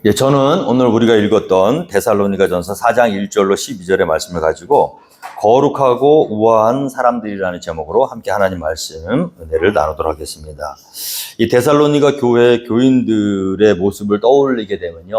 예, 저는 오늘 우리가 읽었던 데살로니가전서 4장 1절로 12절의 말씀을 가지고 거룩하고 우아한 사람들이라는 제목으로 함께 하나님 말씀 은혜를 나누도록 하겠습니다. 이 데살로니가 교회 교인들의 모습을 떠올리게 되면요,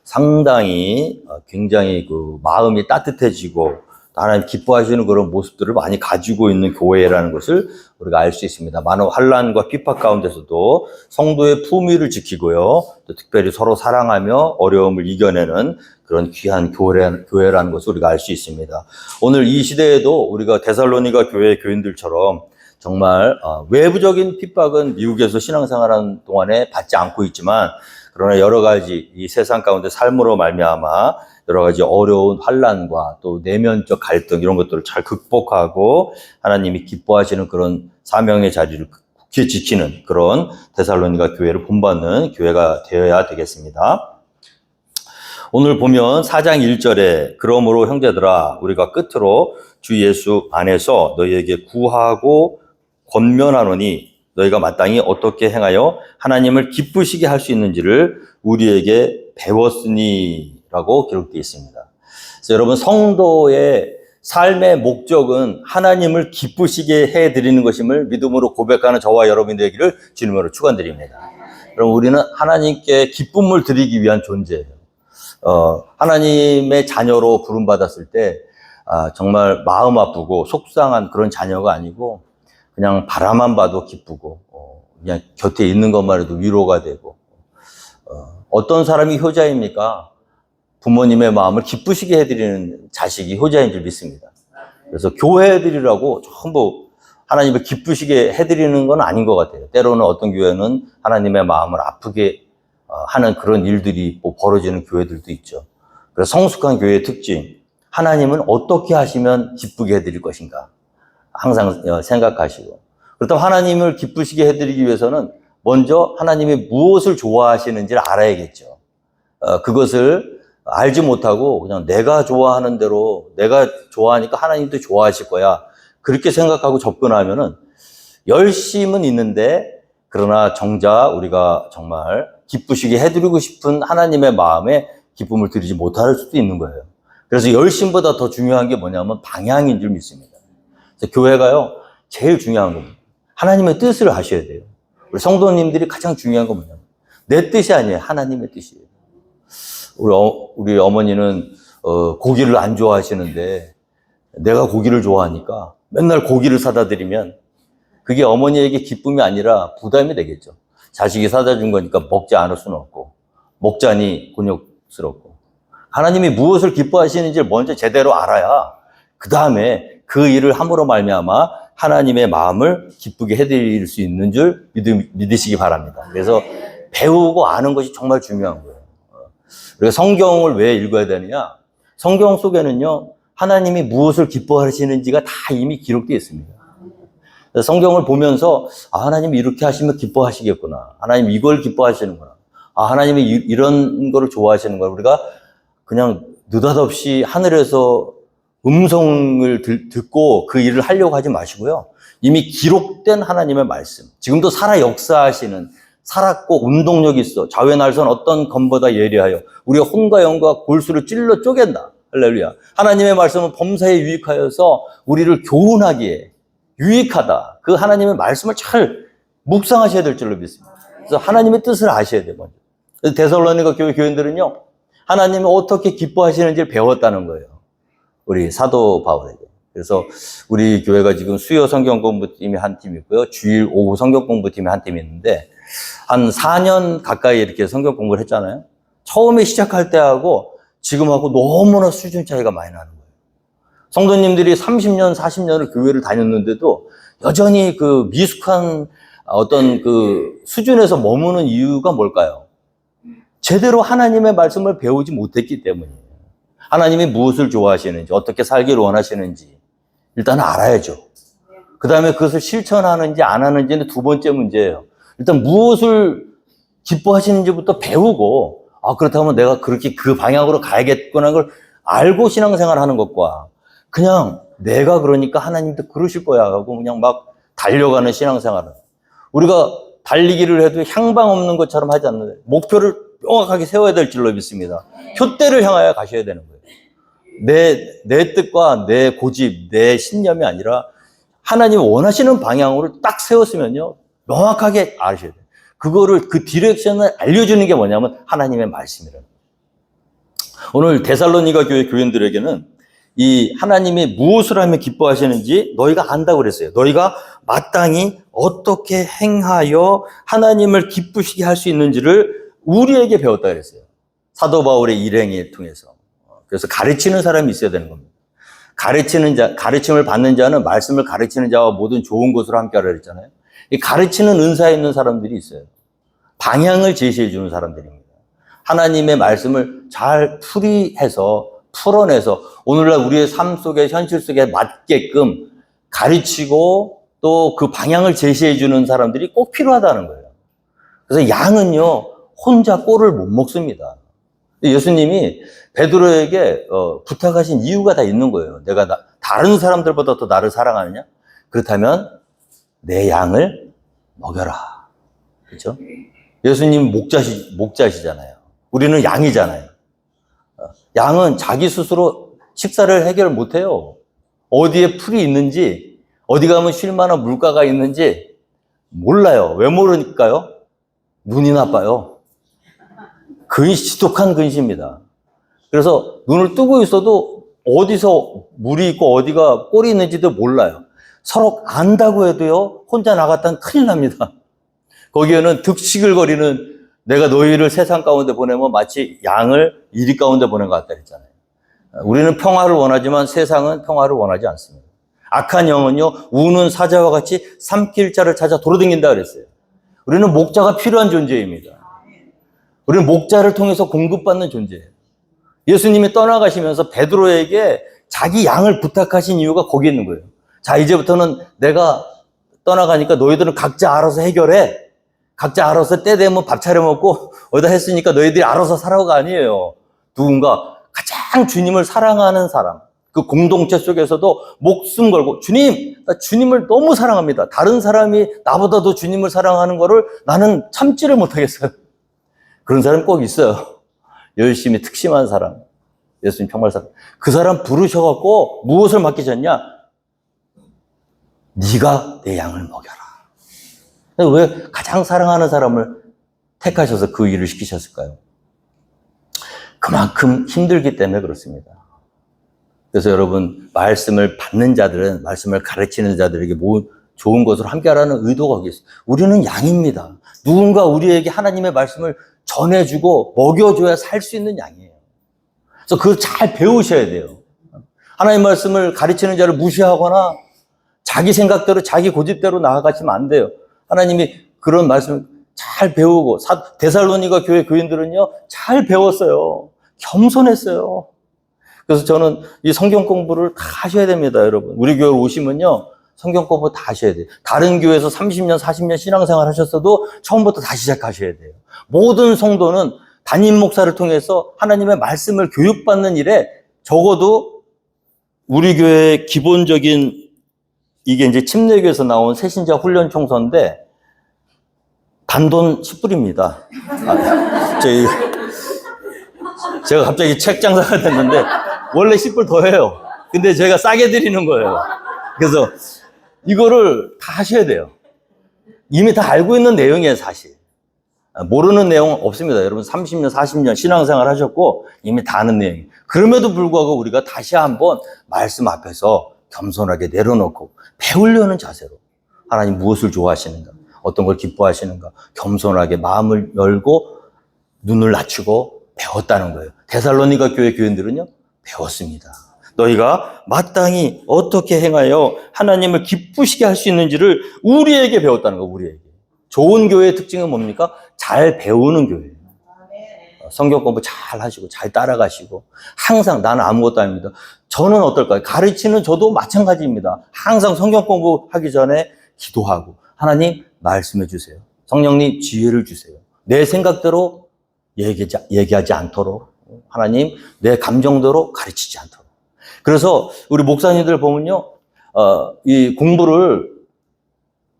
상당히 굉장히 그 마음이 따뜻해지고 하나님 기뻐하시는 그런 모습들을 많이 가지고 있는 교회라는 것을 우리가 알 수 있습니다. 많은 환난과 핍박 가운데서도 성도의 품위를 지키고요, 또 특별히 서로 사랑하며 어려움을 이겨내는 그런 귀한 교회라는 것을 우리가 알 수 있습니다. 오늘 이 시대에도 우리가 데살로니가 교회 교인들처럼 정말 외부적인 핍박은 미국에서 신앙생활하는 동안에 받지 않고 있지만, 그러나 여러 가지 이 세상 가운데 삶으로 말미암아 여러 가지 어려운 환난과 또 내면적 갈등 이런 것들을 잘 극복하고 하나님이 기뻐하시는 그런 사명의 자리를 굳게 지키는 그런 데살로니가 교회를 본받는 교회가 되어야 되겠습니다. 오늘 보면 4장 1절에 그러므로 형제들아 우리가 끝으로 주 예수 안에서 너희에게 구하고 권면하노니 너희가 마땅히 어떻게 행하여 하나님을 기쁘시게 할 수 있는지를 우리에게 배웠으니 라고 기록되어 있습니다. 그래서 여러분, 성도의 삶의 목적은 하나님을 기쁘시게 해드리는 것임을 믿음으로 고백하는 저와 여러분이 되기를 주님으로 축원드립니다. 그럼 우리는 하나님께 기쁨을 드리기 위한 존재예요. 하나님의 자녀로 부름받았을 때 정말 마음 아프고 속상한 그런 자녀가 아니고 그냥 바라만 봐도 기쁘고 그냥 곁에 있는 것만 해도 위로가 되고, 어떤 사람이 효자입니까? 부모님의 마음을 기쁘시게 해드리는 자식이 효자인 줄 믿습니다. 그래서 교회들이라고 전부 하나님을 기쁘시게 해드리는 건 아닌 것 같아요. 때로는 어떤 교회는 하나님의 마음을 아프게 하는 그런 일들이 벌어지는 교회들도 있죠. 그래서 성숙한 교회의 특징, 하나님은 어떻게 하시면 기쁘게 해드릴 것인가 항상 생각하시고, 그렇다면 하나님을 기쁘시게 해드리기 위해서는 먼저 하나님이 무엇을 좋아하시는지를 알아야겠죠. 그것을 알지 못하고 그냥 내가 좋아하는 대로, 내가 좋아하니까 하나님도 좋아하실 거야, 그렇게 생각하고 접근하면은 열심은 있는데, 그러나 정작 우리가 정말 기쁘시게 해드리고 싶은 하나님의 마음에 기쁨을 드리지 못할 수도 있는 거예요. 그래서 열심보다 더 중요한 게 뭐냐면 방향인 줄 믿습니다. 그래서 교회가요, 제일 중요한 겁니다. 하나님의 뜻을 하셔야 돼요. 우리 성도님들이 가장 중요한 건 뭐냐면 내 뜻이 아니에요, 하나님의 뜻이에요. 우리 어머니는 고기를 안 좋아하시는데 내가 고기를 좋아하니까 맨날 고기를 사다 드리면 그게 어머니에게 기쁨이 아니라 부담이 되겠죠. 자식이 사다 준 거니까 먹지 않을 수는 없고, 먹자니 곤욕스럽고. 하나님이 무엇을 기뻐하시는지를 먼저 제대로 알아야 그 다음에 그 일을 함으로 말미암아 하나님의 마음을 기쁘게 해드릴 수 있는 줄 믿으시기 바랍니다. 그래서 배우고 아는 것이 정말 중요한 거예요. 우리가 성경을 왜 읽어야 되느냐? 성경 속에는요, 하나님이 무엇을 기뻐하시는지가 다 이미 기록되어 있습니다. 성경을 보면서 하나님이 이렇게 하시면 기뻐하시겠구나, 하나님 이걸 기뻐하시는구나, 하나님이 이런 거를 좋아하시는구나. 우리가 그냥 느닷없이 하늘에서 음성을 듣고 그 일을 하려고 하지 마시고요, 이미 기록된 하나님의 말씀, 지금도 살아 역사하시는, 살았고 운동력이 있어, 좌우의 날선 어떤 검보다 예리하여 우리가 혼과 영과 골수를 찔러 쪼갠다. 할렐루야. 하나님의 말씀은 범사에 유익하여서 우리를 교훈하기에 유익하다. 그 하나님의 말씀을 잘 묵상하셔야 될 줄로 믿습니다. 그래서 하나님의 뜻을 아셔야 돼요, 먼저. 그래서 데살로니가 교회 교인들은요, 하나님이 어떻게 기뻐하시는지를 배웠다는 거예요, 우리 사도 바울에게. 그래서 우리 교회가 지금 수요 성경 공부팀이 한 팀 있고요, 주일 오후 성경 공부팀이 한 팀이 있는데, 한 4년 가까이 이렇게 성경 공부를 했잖아요. 처음에 시작할 때하고 지금하고 너무나 수준 차이가 많이 나는 거예요. 성도님들이 30년, 40년을 교회를 다녔는데도 여전히 그 미숙한 어떤 그 수준에서 머무는 이유가 뭘까요? 제대로 하나님의 말씀을 배우지 못했기 때문이에요. 하나님이 무엇을 좋아하시는지, 어떻게 살기를 원하시는지 일단 알아야죠. 그 다음에 그것을 실천하는지 안 하는지는 두 번째 문제예요. 일단 무엇을 기뻐하시는지부터 배우고, 그렇다면 내가 그렇게 그 방향으로 가야겠구나 걸 알고 신앙생활 하는 것과, 그냥 내가 그러니까 하나님도 그러실 거야 하고 그냥 막 달려가는 신앙생활은, 우리가 달리기를 해도 향방 없는 것처럼 하지 않는데 목표를 명확하게 세워야 될 줄로 믿습니다. 표대를 향하여 가셔야 되는 거예요. 내 뜻과 내 고집, 내 신념이 아니라 하나님 원하시는 방향으로 딱 세웠으면요, 명확하게 아셔야 돼요. 그 디렉션을 알려주는 게 뭐냐면 하나님의 말씀이라는 거예요. 오늘 데살로니가 교회 교인들에게는 이 하나님이 무엇을 하면 기뻐하시는지 너희가 안다고 그랬어요. 너희가 마땅히 어떻게 행하여 하나님을 기쁘시게 할 수 있는지를 우리에게 배웠다 그랬어요. 사도 바울의 일행을 통해서. 그래서 가르치는 사람이 있어야 되는 겁니다. 가르침을 받는 자는 말씀을 가르치는 자와 모든 좋은 것으로 함께하라 그랬잖아요. 이 가르치는 은사에 있는 사람들이 있어요. 방향을 제시해 주는 사람들입니다. 하나님의 말씀을 잘 풀어내서 오늘날 우리의 삶 속에, 현실 속에 맞게끔 가르치고 또 그 방향을 제시해 주는 사람들이 꼭 필요하다는 거예요. 그래서 양은요, 혼자 꼴을 못 먹습니다. 예수님이 베드로에게 부탁하신 이유가 다 있는 거예요. 내가 다른 사람들보다 더 나를 사랑하느냐? 그렇다면 내 양을 먹여라. 그렇죠? 예수님 목자시잖아요. 우리는 양이잖아요. 양은 자기 스스로 식사를 해결 못해요. 어디에 풀이 있는지, 어디 가면 쉴 만한 물가가 있는지 몰라요. 왜 모르니까요? 눈이 나빠요. 지독한 근시입니다. 그래서 눈을 뜨고 있어도 어디서 물이 있고 어디가 꼴이 있는지도 몰라요. 서로 안다고 해도요, 혼자 나갔다는 큰일 납니다. 거기에는 득시글거리는, 내가 너희를 세상 가운데 보내면 마치 양을 이리 가운데 보낸 것 같다 그랬잖아요. 우리는 평화를 원하지만 세상은 평화를 원하지 않습니다. 악한 영은요, 우는 사자와 같이 삼킬 자를 찾아 돌아다닌다 그랬어요. 우리는 목자가 필요한 존재입니다. 우리는 목자를 통해서 공급받는 존재예요. 예수님이 떠나가시면서 베드로에게 자기 양을 부탁하신 이유가 거기 있는 거예요. 자, 이제부터는 내가 떠나가니까 너희들은 각자 알아서 해결해. 각자 알아서 때 되면 밥 차려 먹고 어디다 했으니까 너희들이 알아서 살아가 아니에요. 누군가 가장 주님을 사랑하는 사람, 그 공동체 속에서도 목숨 걸고, 주님, 나 주님을 너무 사랑합니다. 다른 사람이 나보다도 주님을 사랑하는 거를 나는 참지를 못하겠어요. 그런 사람 꼭 있어요. 열심히 특심한 사람, 예수님 정말 사랑. 그 사람 부르셔갖고 무엇을 맡기셨냐? 네가 내 양을 먹여라. 왜 가장 사랑하는 사람을 택하셔서 그 일을 시키셨을까요? 그만큼 힘들기 때문에 그렇습니다. 그래서 여러분, 말씀을 받는 자들은, 말씀을 가르치는 자들에게 좋은 것으로 함께하라는 의도가 거기 있어요. 우리는 양입니다. 누군가 우리에게 하나님의 말씀을 전해주고 먹여줘야 살 수 있는 양이에요. 그래서 그걸 잘 배우셔야 돼요. 하나님 말씀을 가르치는 자를 무시하거나 자기 생각대로, 자기 고집대로 나아가시면 안 돼요. 하나님이 그런 말씀을 잘 배우고, 데살로니가 교회 교인들은요, 잘 배웠어요. 겸손했어요. 그래서 저는 이 성경 공부를 다 하셔야 됩니다, 여러분. 우리 교회 오시면요, 성경 공부 다 하셔야 돼요. 다른 교회에서 30년, 40년 신앙생활 하셨어도 처음부터 다시 시작하셔야 돼요. 모든 성도는 담임 목사를 통해서 하나님의 말씀을 교육받는 일에 적어도 우리 교회의 기본적인, 이게 이제 침례교에서 나온 새신자 훈련 총서인데 단돈 10불입니다. 제가 갑자기 책 장사가 됐는데 원래 10불 더 해요. 근데 제가 싸게 드리는 거예요. 그래서 이거를 다 하셔야 돼요. 이미 다 알고 있는 내용이에요, 사실. 모르는 내용은 없습니다. 여러분 30년, 40년 신앙생활 하셨고 이미 다 아는 내용이에요. 그럼에도 불구하고 우리가 다시 한번 말씀 앞에서 겸손하게 내려놓고 배우려는 자세로, 하나님 무엇을 좋아하시는가, 어떤 걸 기뻐하시는가, 겸손하게 마음을 열고 눈을 낮추고 배웠다는 거예요. 데살로니가 교회 교인들은요, 배웠습니다. 너희가 마땅히 어떻게 행하여 하나님을 기쁘시게 할 수 있는지를 우리에게 배웠다는 거예요. 우리에게. 좋은 교회의 특징은 뭡니까? 잘 배우는 교회예요. 성경 공부 잘 하시고 잘 따라가시고, 항상 나는 아무것도 아닙니다. 저는 어떨까요? 가르치는 저도 마찬가지입니다. 항상 성경 공부하기 전에 기도하고, 하나님 말씀해 주세요. 성령님 지혜를 주세요. 내 생각대로 얘기하지 않도록, 하나님 내 감정대로 가르치지 않도록. 그래서 우리 목사님들 보면요, 이 공부를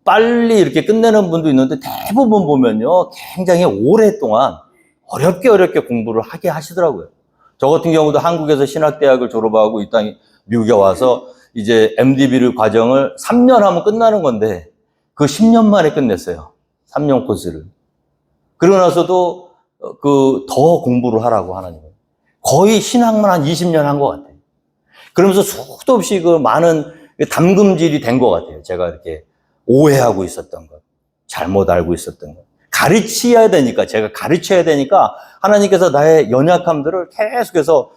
빨리 이렇게 끝내는 분도 있는데 대부분 보면요, 굉장히 오랫동안 어렵게 공부를 하게 하시더라고요. 저 같은 경우도 한국에서 신학대학을 졸업하고 이 땅에 미국에 와서 이제 MDB 과정을 3년 하면 끝나는 건데 그 10년 만에 끝냈어요. 3년 코스를. 그러고 나서도 더 공부를 하라고 하나님은. 거의 신학만 한 20년 한 것 같아요. 그러면서 수도 없이 많은 담금질이 된 것 같아요. 제가 이렇게 오해하고 있었던 것, 잘못 알고 있었던 것. 가르쳐야 되니까, 제가 가르쳐야 되니까 하나님께서 나의 연약함들을 계속해서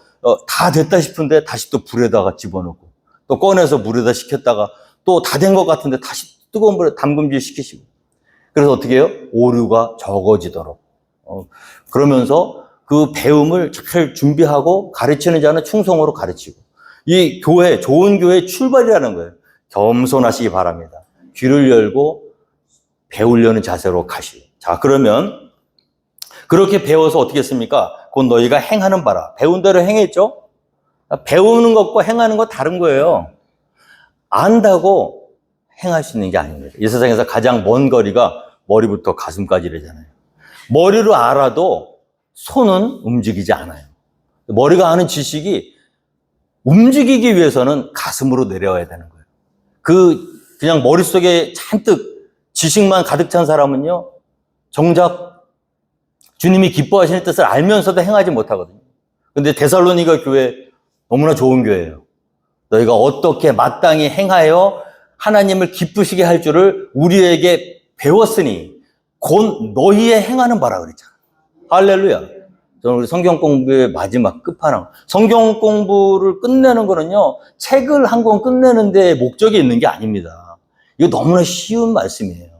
다 됐다 싶은데 다시 또 불에다가 집어넣고 또 꺼내서 물에다 식혔다가 또 다 된 것 같은데 다시 뜨거운 물에 담금질 시키시고. 그래서 어떻게 해요? 오류가 적어지도록. 그러면서 그 배움을 잘 준비하고 가르치는 자는 충성으로 가르치고. 이 교회, 좋은 교회의 출발이라는 거예요. 겸손하시기 바랍니다. 귀를 열고 배우려는 자세로 가시고. 자, 그러면 그렇게 배워서 어떻게 했습니까? 곧 너희가 행하는 바라. 배운 대로 행했죠? 배우는 것과 행하는 거 다른 거예요. 안다고 행할 수 있는 게 아닙니다. 이 세상에서 가장 먼 거리가 머리부터 가슴까지래잖아요. 머리로 알아도 손은 움직이지 않아요. 머리가 아는 지식이 움직이기 위해서는 가슴으로 내려와야 되는 거예요. 그냥 머릿속에 잔뜩 지식만 가득 찬 사람은요, 정작 주님이 기뻐하시는 뜻을 알면서도 행하지 못하거든요. 근데 데살로니가 교회 너무나 좋은 교회예요. 너희가 어떻게 마땅히 행하여 하나님을 기쁘시게 할 줄을 우리에게 배웠으니 곧 너희의 행하는 바라 그랬잖아. 할렐루야. 저는 우리 성경 공부의 마지막 끝판왕. 성경 공부를 끝내는 거는요, 책을 한 권 끝내는 데 목적이 있는 게 아닙니다. 이거 너무나 쉬운 말씀이에요.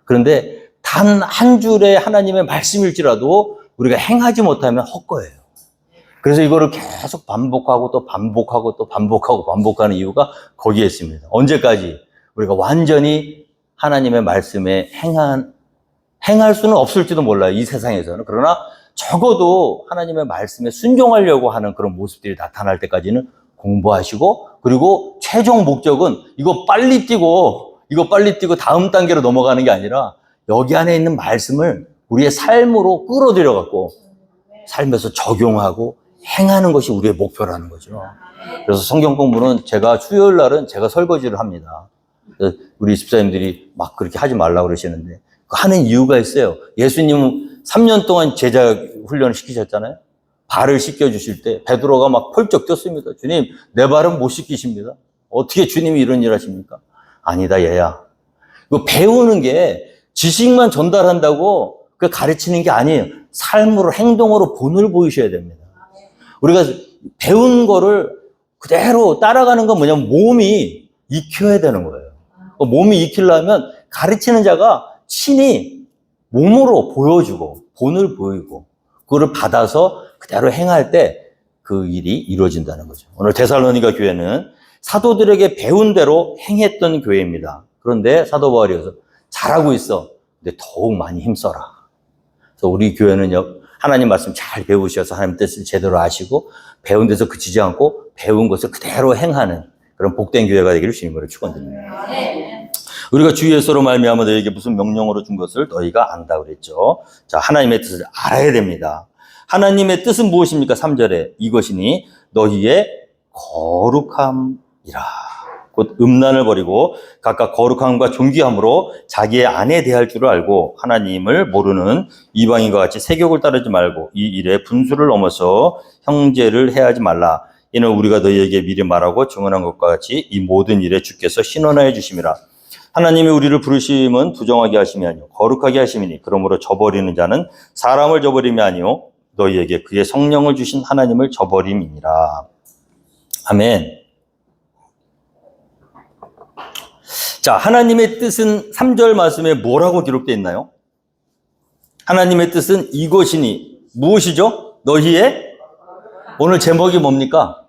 그런데 단 한 줄의 하나님의 말씀일지라도 우리가 행하지 못하면 헛거예요. 그래서 이거를 계속 반복하고 또 반복하고 또 반복하는 이유가 거기에 있습니다. 언제까지 우리가 완전히 하나님의 말씀에 행할 수는 없을지도 몰라요. 이 세상에서는. 그러나 적어도 하나님의 말씀에 순종하려고 하는 그런 모습들이 나타날 때까지는 공부하시고, 그리고 최종 목적은 이거 빨리 뛰고 다음 단계로 넘어가는 게 아니라 여기 안에 있는 말씀을 우리의 삶으로 끌어들여갖고 삶에서 적용하고 행하는 것이 우리의 목표라는 거죠. 그래서 성경 공부는 제가 수요일 날은 제가 설거지를 합니다. 우리 집사님들이 막 그렇게 하지 말라고 그러시는데 하는 이유가 있어요. 예수님은 3년 동안 제자 훈련을 시키셨잖아요. 발을 씻겨주실 때 베드로가 막 펄쩍 뛰었습니다. 주님, 내 발은 못 씻기십니다. 어떻게 주님이 이런 일 하십니까? 아니다, 얘야. 이거 배우는 게 지식만 전달한다고 그 가르치는 게 아니에요. 삶으로, 행동으로 본을 보이셔야 됩니다. 우리가 배운 거를 그대로 따라가는 건 뭐냐면 몸이 익혀야 되는 거예요. 몸이 익히려면 가르치는 자가 친히 몸으로 보여주고 본을 보이고 그거를 받아서 그대로 행할 때 그 일이 이루어진다는 거죠. 오늘 데살로니가 교회는 사도들에게 배운 대로 행했던 교회입니다. 그런데 사도 바울이 여기서 잘하고 있어. 근데 더욱 많이 힘써라. 그래서 우리 교회는요, 하나님 말씀 잘 배우셔서 하나님 뜻을 제대로 아시고 배운 데서 그치지 않고 배운 것을 그대로 행하는 그런 복된 교회가 되기를 주님으로 축원드립니다. 우리가 주 예수로 말미암아 너희에게 무슨 명령으로 준 것을 너희가 안다 그랬죠. 자, 하나님의 뜻을 알아야 됩니다. 하나님의 뜻은 무엇입니까? 3절에 이것이니 너희의 거룩함이라. 곧 음란을 버리고 각각 거룩함과 존귀함으로 자기의 아내 대할 줄을 알고 하나님을 모르는 이방인과 같이 세욕을 따르지 말고 이 일에 분수를 넘어서 형제를 해하지 말라. 이는 우리가 너희에게 미리 말하고 증언한 것과 같이 이 모든 일에 주께서 신원하여 주심이라. 하나님이 우리를 부르심은 부정하게 하심이 아니요 거룩하게 하심이니 그러므로 저버리는 자는 사람을 저버림이 아니요 너희에게 그의 성령을 주신 하나님을 저버림이니라. 아멘. 자, 하나님의 뜻은 3절 말씀에 뭐라고 기록되어 있나요? 하나님의 뜻은 이것이니 무엇이죠? 너희의 오늘 제목이 뭡니까?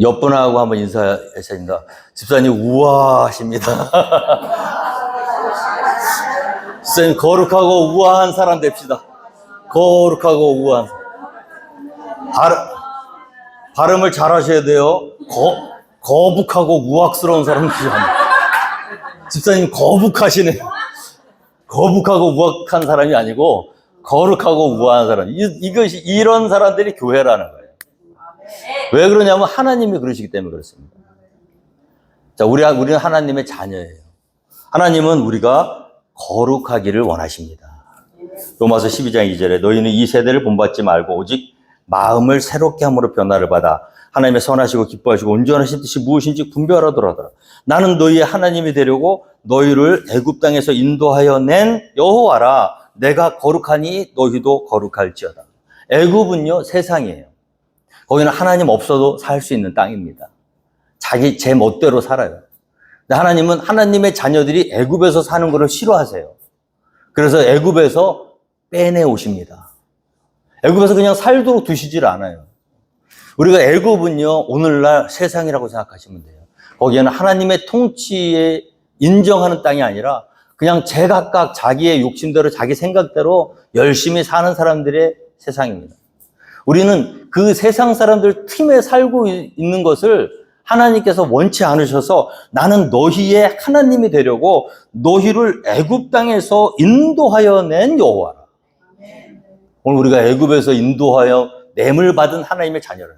옆 분하고 한번 인사하십니다. 집사님 우아하십니다. 집사님 거룩하고 우아한 사람 됩시다. 거룩하고 우아한 사람. 발음을 잘 하셔야 돼요. 거북하고 우악스러운 사람 되지 않아요. 집사님 거북하시네요. 거북하고 우악한 사람이 아니고 거룩하고 우아한 사람. 이것이 이런 사람들이 교회라는 거예요. 왜 그러냐면 하나님이 그러시기 때문에 그렇습니다. 자, 우리는 하나님의 자녀예요. 하나님은 우리가 거룩하기를 원하십니다. 로마서 12장 2절에 너희는 이 세대를 본받지 말고 오직 마음을 새롭게 함으로 변화를 받아 하나님의 선하시고 기뻐하시고 온전하신 뜻이 무엇인지 분별하도록 하더라. 나는 너희의 하나님이 되려고 너희를 애굽 땅에서 인도하여 낸 여호와라. 내가 거룩하니 너희도 거룩할지어다. 애굽은요, 세상이에요. 거기는 하나님 없어도 살 수 있는 땅입니다. 제 멋대로 살아요. 근데 하나님은 하나님의 자녀들이 애굽에서 사는 것을 싫어하세요. 그래서 애굽에서 빼내오십니다. 애굽에서 그냥 살도록 두시질 않아요. 우리가 애굽은요, 오늘날 세상이라고 생각하시면 돼요. 거기에는 하나님의 통치에 인정하는 땅이 아니라 그냥 제각각 자기의 욕심대로 자기 생각대로 열심히 사는 사람들의 세상입니다. 우리는 그 세상 사람들 틈에 살고 있는 것을 하나님께서 원치 않으셔서 나는 너희의 하나님이 되려고 너희를 애굽 땅에서 인도하여 낸 여호와라. 오늘 우리가 애굽에서 인도하여 냄을 받은 하나님의 자녀를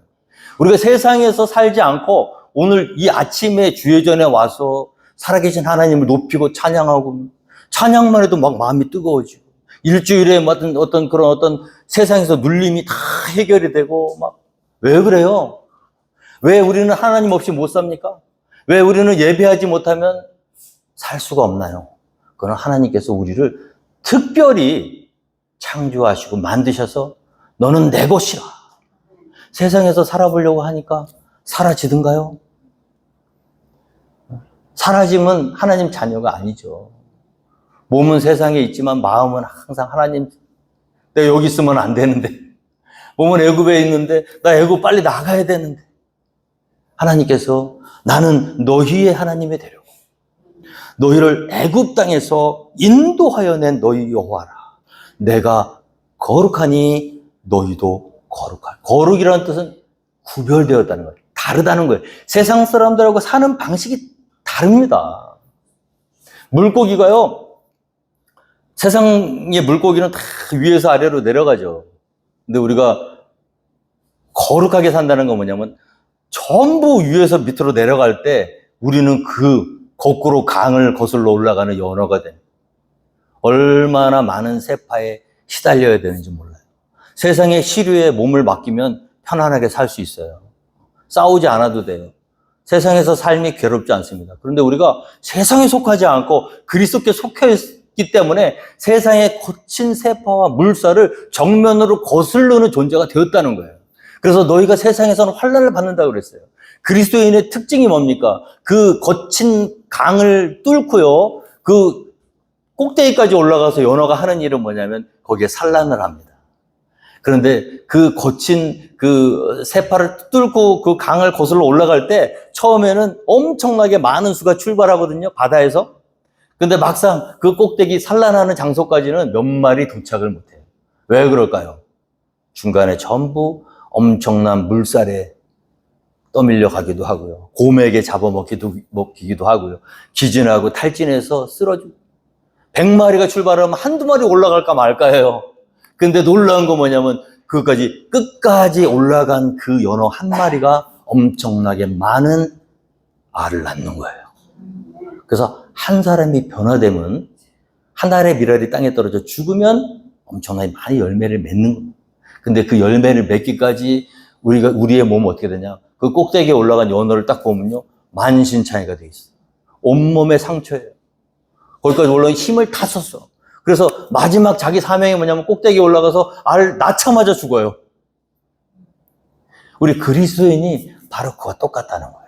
우리가 세상에서 살지 않고 오늘 이 아침에 주예전에 와서 살아계신 하나님을 높이고 찬양하고 찬양만 해도 막 마음이 뜨거워지고 일주일에 어떤 세상에서 눌림이 다 해결이 되고 막 왜 그래요? 왜 우리는 하나님 없이 못 삽니까? 왜 우리는 예배하지 못하면 살 수가 없나요? 그건 하나님께서 우리를 특별히 창조하시고 만드셔서 너는 내 것이라. 세상에서 살아보려고 하니까 사라지든가요? 사라지면 하나님 자녀가 아니죠. 몸은 세상에 있지만 마음은 항상 하나님. 내가 여기 있으면 안 되는데. 몸은 애굽에 있는데 나 애굽 빨리 나가야 되는데. 하나님께서 나는 너희의 하나님이 되려고 너희를 애굽 땅에서 인도하여 낸 너희 여호와라. 내가 거룩하니 너희도 거룩할. 거룩이라는 뜻은 구별되었다는 거예요. 다르다는 거예요. 세상 사람들하고 사는 방식이 다릅니다. 물고기가요, 세상의 물고기는 다 위에서 아래로 내려가죠. 근데 우리가 거룩하게 산다는 건 뭐냐면 전부 위에서 밑으로 내려갈 때 우리는 그 거꾸로 강을 거슬러 올라가는 연어가 됩니다. 얼마나 많은 세파에 시달려야 되는지 몰라요. 세상의 시류에 몸을 맡기면 편안하게 살 수 있어요. 싸우지 않아도 돼요. 세상에서 삶이 괴롭지 않습니다. 그런데 우리가 세상에 속하지 않고 그리스도께 속해 있기 때문에 세상의 거친 세파와 물살을 정면으로 거스르는 존재가 되었다는 거예요. 그래서 너희가 세상에서는 환난을 받는다고 그랬어요. 그리스도인의 특징이 뭡니까? 그 거친 강을 뚫고요, 그 꼭대기까지 올라가서 연어가 하는 일은 뭐냐면 거기에 산란을 합니다. 그런데 그 거친 그 세파를 뚫고 그 강을 거슬러 올라갈 때 처음에는 엄청나게 많은 수가 출발하거든요, 바다에서. 근데 막상 그 꼭대기 산란하는 장소까지는 몇 마리 도착을 못해요. 왜 그럴까요? 중간에 전부 엄청난 물살에 떠밀려 가기도 하고요. 곰에게 잡아먹히기도 하고요. 기진하고 탈진해서 쓰러지고. 100마리가 출발하면 한두 마리 올라갈까 말까 해요. 근데 놀라운 거 뭐냐면 끝까지 올라간 그 연어 한 마리가 엄청나게 많은 알을 낳는 거예요. 그래서 한 사람이 변화되면 한 알의 밀알이 땅에 떨어져 죽으면 엄청나게 많이 열매를 맺는 겁니다. 근데 그 열매를 맺기까지 우리의 몸은 어떻게 되냐? 그 꼭대기에 올라간 연어를 딱 보면요, 만신창이가 돼 있어요. 온몸에 상처예요. 거기까지 올라온 힘을 다 썼어. 그래서 마지막 자기 사명이 뭐냐면 꼭대기에 올라가서 알 낳자마자 죽어요. 우리 그리스도인이 바로 그와 똑같다는 거예요.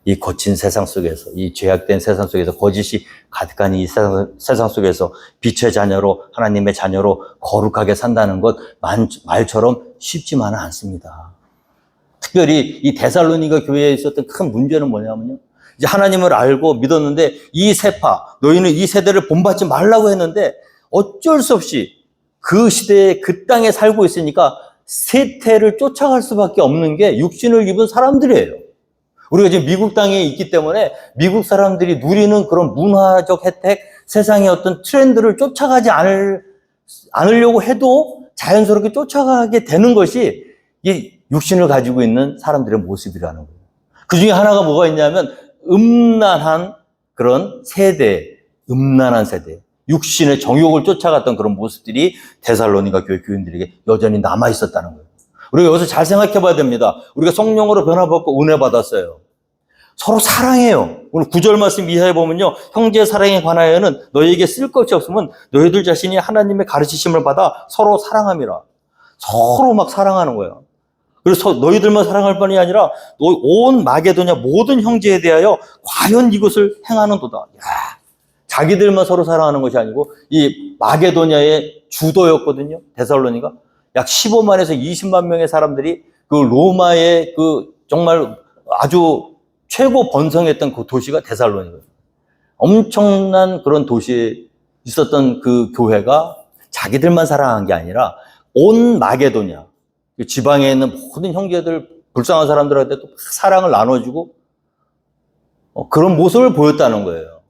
이 거친 세상 속에서, 이 죄악된 세상 속에서, 거짓이 가득한 이 세상 속에서 빛의 자녀로, 하나님의 자녀로 거룩하게 산다는 것 말처럼 쉽지만은 않습니다. 특별히 이 데살로니가 교회에 있었던 큰 문제는 뭐냐면요, 이제 하나님을 알고 믿었는데 이 세파, 너희는 이 세대를 본받지 말라고 했는데 어쩔 수 없이 그 시대에 그 땅에 살고 있으니까 세태를 쫓아갈 수밖에 없는 게 육신을 입은 사람들이에요. 우리가 지금 미국 땅에 있기 때문에 미국 사람들이 누리는 그런 문화적 혜택, 세상의 어떤 트렌드를 쫓아가지 않으려고 해도 자연스럽게 쫓아가게 되는 것이 이 육신을 가지고 있는 사람들의 모습이라는 거예요. 그 중에 하나가 뭐가 있냐면 음란한 그런 세대, 음란한 세대, 육신의 정욕을 쫓아갔던 그런 모습들이 데살로니가 교회 교인들에게 여전히 남아 있었다는 거예요. 우리가 여기서 잘 생각해 봐야 됩니다. 우리가 성령으로 변화받고 은혜 받았어요. 서로 사랑해요. 오늘 9절 말씀 이하에 보면요, 형제 사랑에 관하여는 너희에게 쓸 것이 없으면 너희들 자신이 하나님의 가르치심을 받아 서로 사랑함이라. 서로 막 사랑하는 거예요. 그래서 너희들만 사랑할 뿐이 아니라 온 마게도냐 모든 형제에 대하여 과연 이것을 행하는도다. 야, 자기들만 서로 사랑하는 것이 아니고 이 마게도냐의 주도였거든요. 데살로니가 약 15만에서 20만 명의 사람들이 그 로마의 그 정말 아주 최고 번성했던 그 도시가 데살로니거든요. 엄청난 그런 도시에 있었던 그 교회가 자기들만 사랑한 게 아니라 온 마게도냐, 지방에 있는 모든 형제들, 불쌍한 사람들한테 또 사랑을 나눠주고 그런 모습을 보였다는 거예요.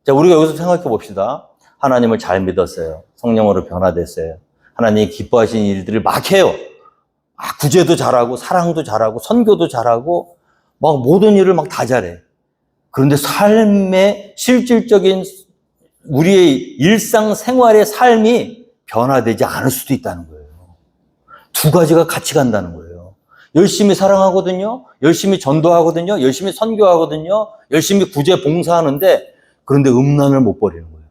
자, 우리가 여기서 생각해 봅시다. 하나님을 잘 믿었어요. 성령으로 변화됐어요. 하나님이 기뻐하시는 일들을 막 해요. 구제도 잘하고 사랑도 잘하고 선교도 잘하고 막 모든 일을 막 다 잘해. 그런데 삶의 실질적인 우리의 일상생활의 삶이 변화되지 않을 수도 있다는 거예요. 두 가지가 같이 간다는 거예요. 열심히 사랑하거든요. 열심히 전도하거든요. 열심히 선교하거든요. 열심히 구제 봉사하는데 그런데 음란을 못 버리는 거예요.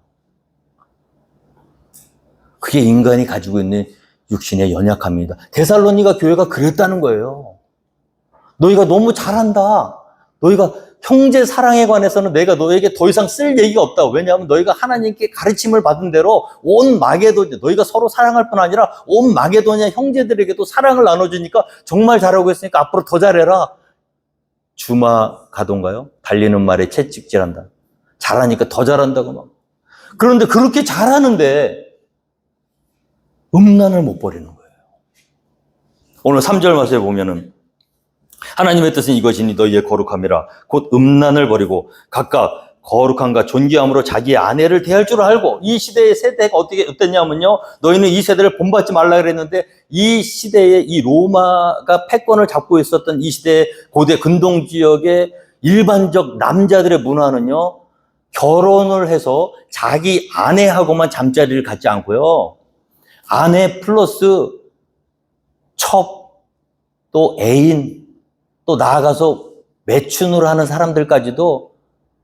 그게 인간이 가지고 있는 육신의 연약함입니다. 데살로니가 교회가 그랬다는 거예요. 너희가 너무 잘한다. 너희가 형제 사랑에 관해서는 내가 너에게 더 이상 쓸 얘기가 없다. 왜냐하면 너희가 하나님께 가르침을 받은 대로 온 마게도냐, 너희가 서로 사랑할 뿐 아니라 온 마게도냐 형제들에게도 사랑을 나눠주니까 정말 잘하고 있으니까 앞으로 더 잘해라. 주마 가던가요? 달리는 말에 채찍질한다. 잘하니까 더 잘한다고 막. 그런데 그렇게 잘하는데 음란을 못 버리는 거예요. 오늘 3절 말씀에 보면은 하나님의 뜻은 이것이니 너희의 거룩함이라 곧 음란을 버리고 각각 거룩함과 존귀함으로 자기의 아내를 대할 줄 알고. 이 시대의 세대가 어땠냐면요, 너희는 이 세대를 본받지 말라 그랬는데 이 시대에 이 로마가 패권을 잡고 있었던 이 시대의 고대 근동 지역의 일반적 남자들의 문화는요, 결혼을 해서 자기 아내하고만 잠자리를 갖지 않고요, 아내 플러스 첩, 또 애인, 또 나아가서 매춘을 하는 사람들까지도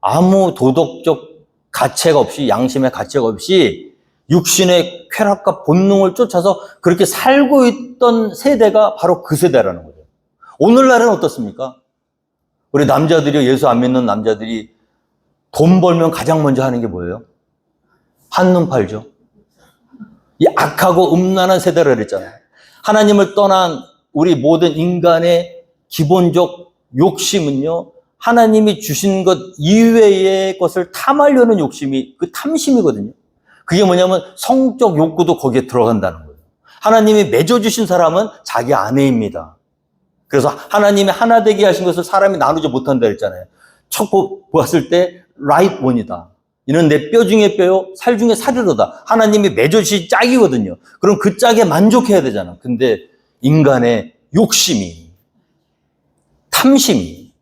아무 도덕적 가책 없이, 양심의 가책 없이 육신의 쾌락과 본능을 쫓아서 그렇게 살고 있던 세대가 바로 그 세대라는 거죠. 오늘날은 어떻습니까? 우리 남자들이, 예수 안 믿는 남자들이 돈 벌면 가장 먼저 하는 게 뭐예요? 한눈 팔죠. 이 악하고 음란한 세대라 그랬잖아요. 하나님을 떠난 우리 모든 인간의 기본적 욕심은요, 하나님이 주신 것 이외의 것을 탐하려는 욕심이 그 탐심이거든요. 그게 뭐냐면 성적 욕구도 거기에 들어간다는 거예요. 하나님이 맺어주신 사람은 자기 아내입니다. 그래서 하나님이 하나 되게 하신 것을 사람이 나누지 못한다 그랬잖아요. 첫 보았을 때 right one이다. 이는 내 뼈 중에 뼈요, 살 중에 살이로다. 하나님이 맺어주신 짝이거든요. 그럼 그 짝에 만족해야 되잖아. 근데 인간의 욕심이, 탐심이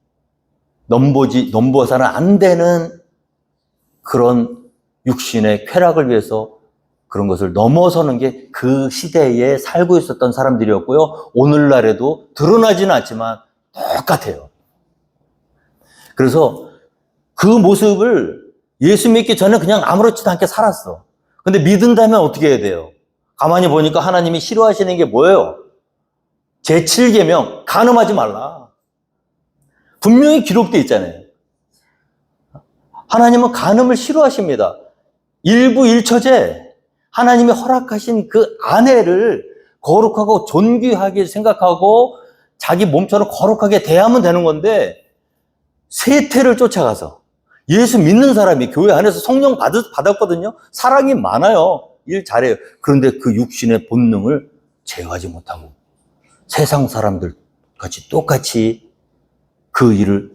넘버서는 안 되는 그런 육신의 쾌락을 위해서 그런 것을 넘어서는 게 그 시대에 살고 있었던 사람들이었고요. 오늘날에도 드러나지는 않지만 똑같아요. 그래서 그 모습을 예수 믿기 전에 그냥 아무렇지도 않게 살았어. 근데 믿은다면 어떻게 해야 돼요? 가만히 보니까 하나님이 싫어하시는 게 뭐예요? 제7계명, 간음하지 말라. 분명히 기록되어 있잖아요. 하나님은 간음을 싫어하십니다. 일부일처제 하나님이 허락하신 그 아내를 거룩하고 존귀하게 생각하고 자기 몸처럼 거룩하게 대하면 되는 건데, 세태를 쫓아가서 예수 믿는 사람이 교회 안에서 성령 받았거든요. 사랑이 많아요. 일 잘해요. 그런데 그 육신의 본능을 제어하지 못하고 세상 사람들 같이 똑같이 그 일을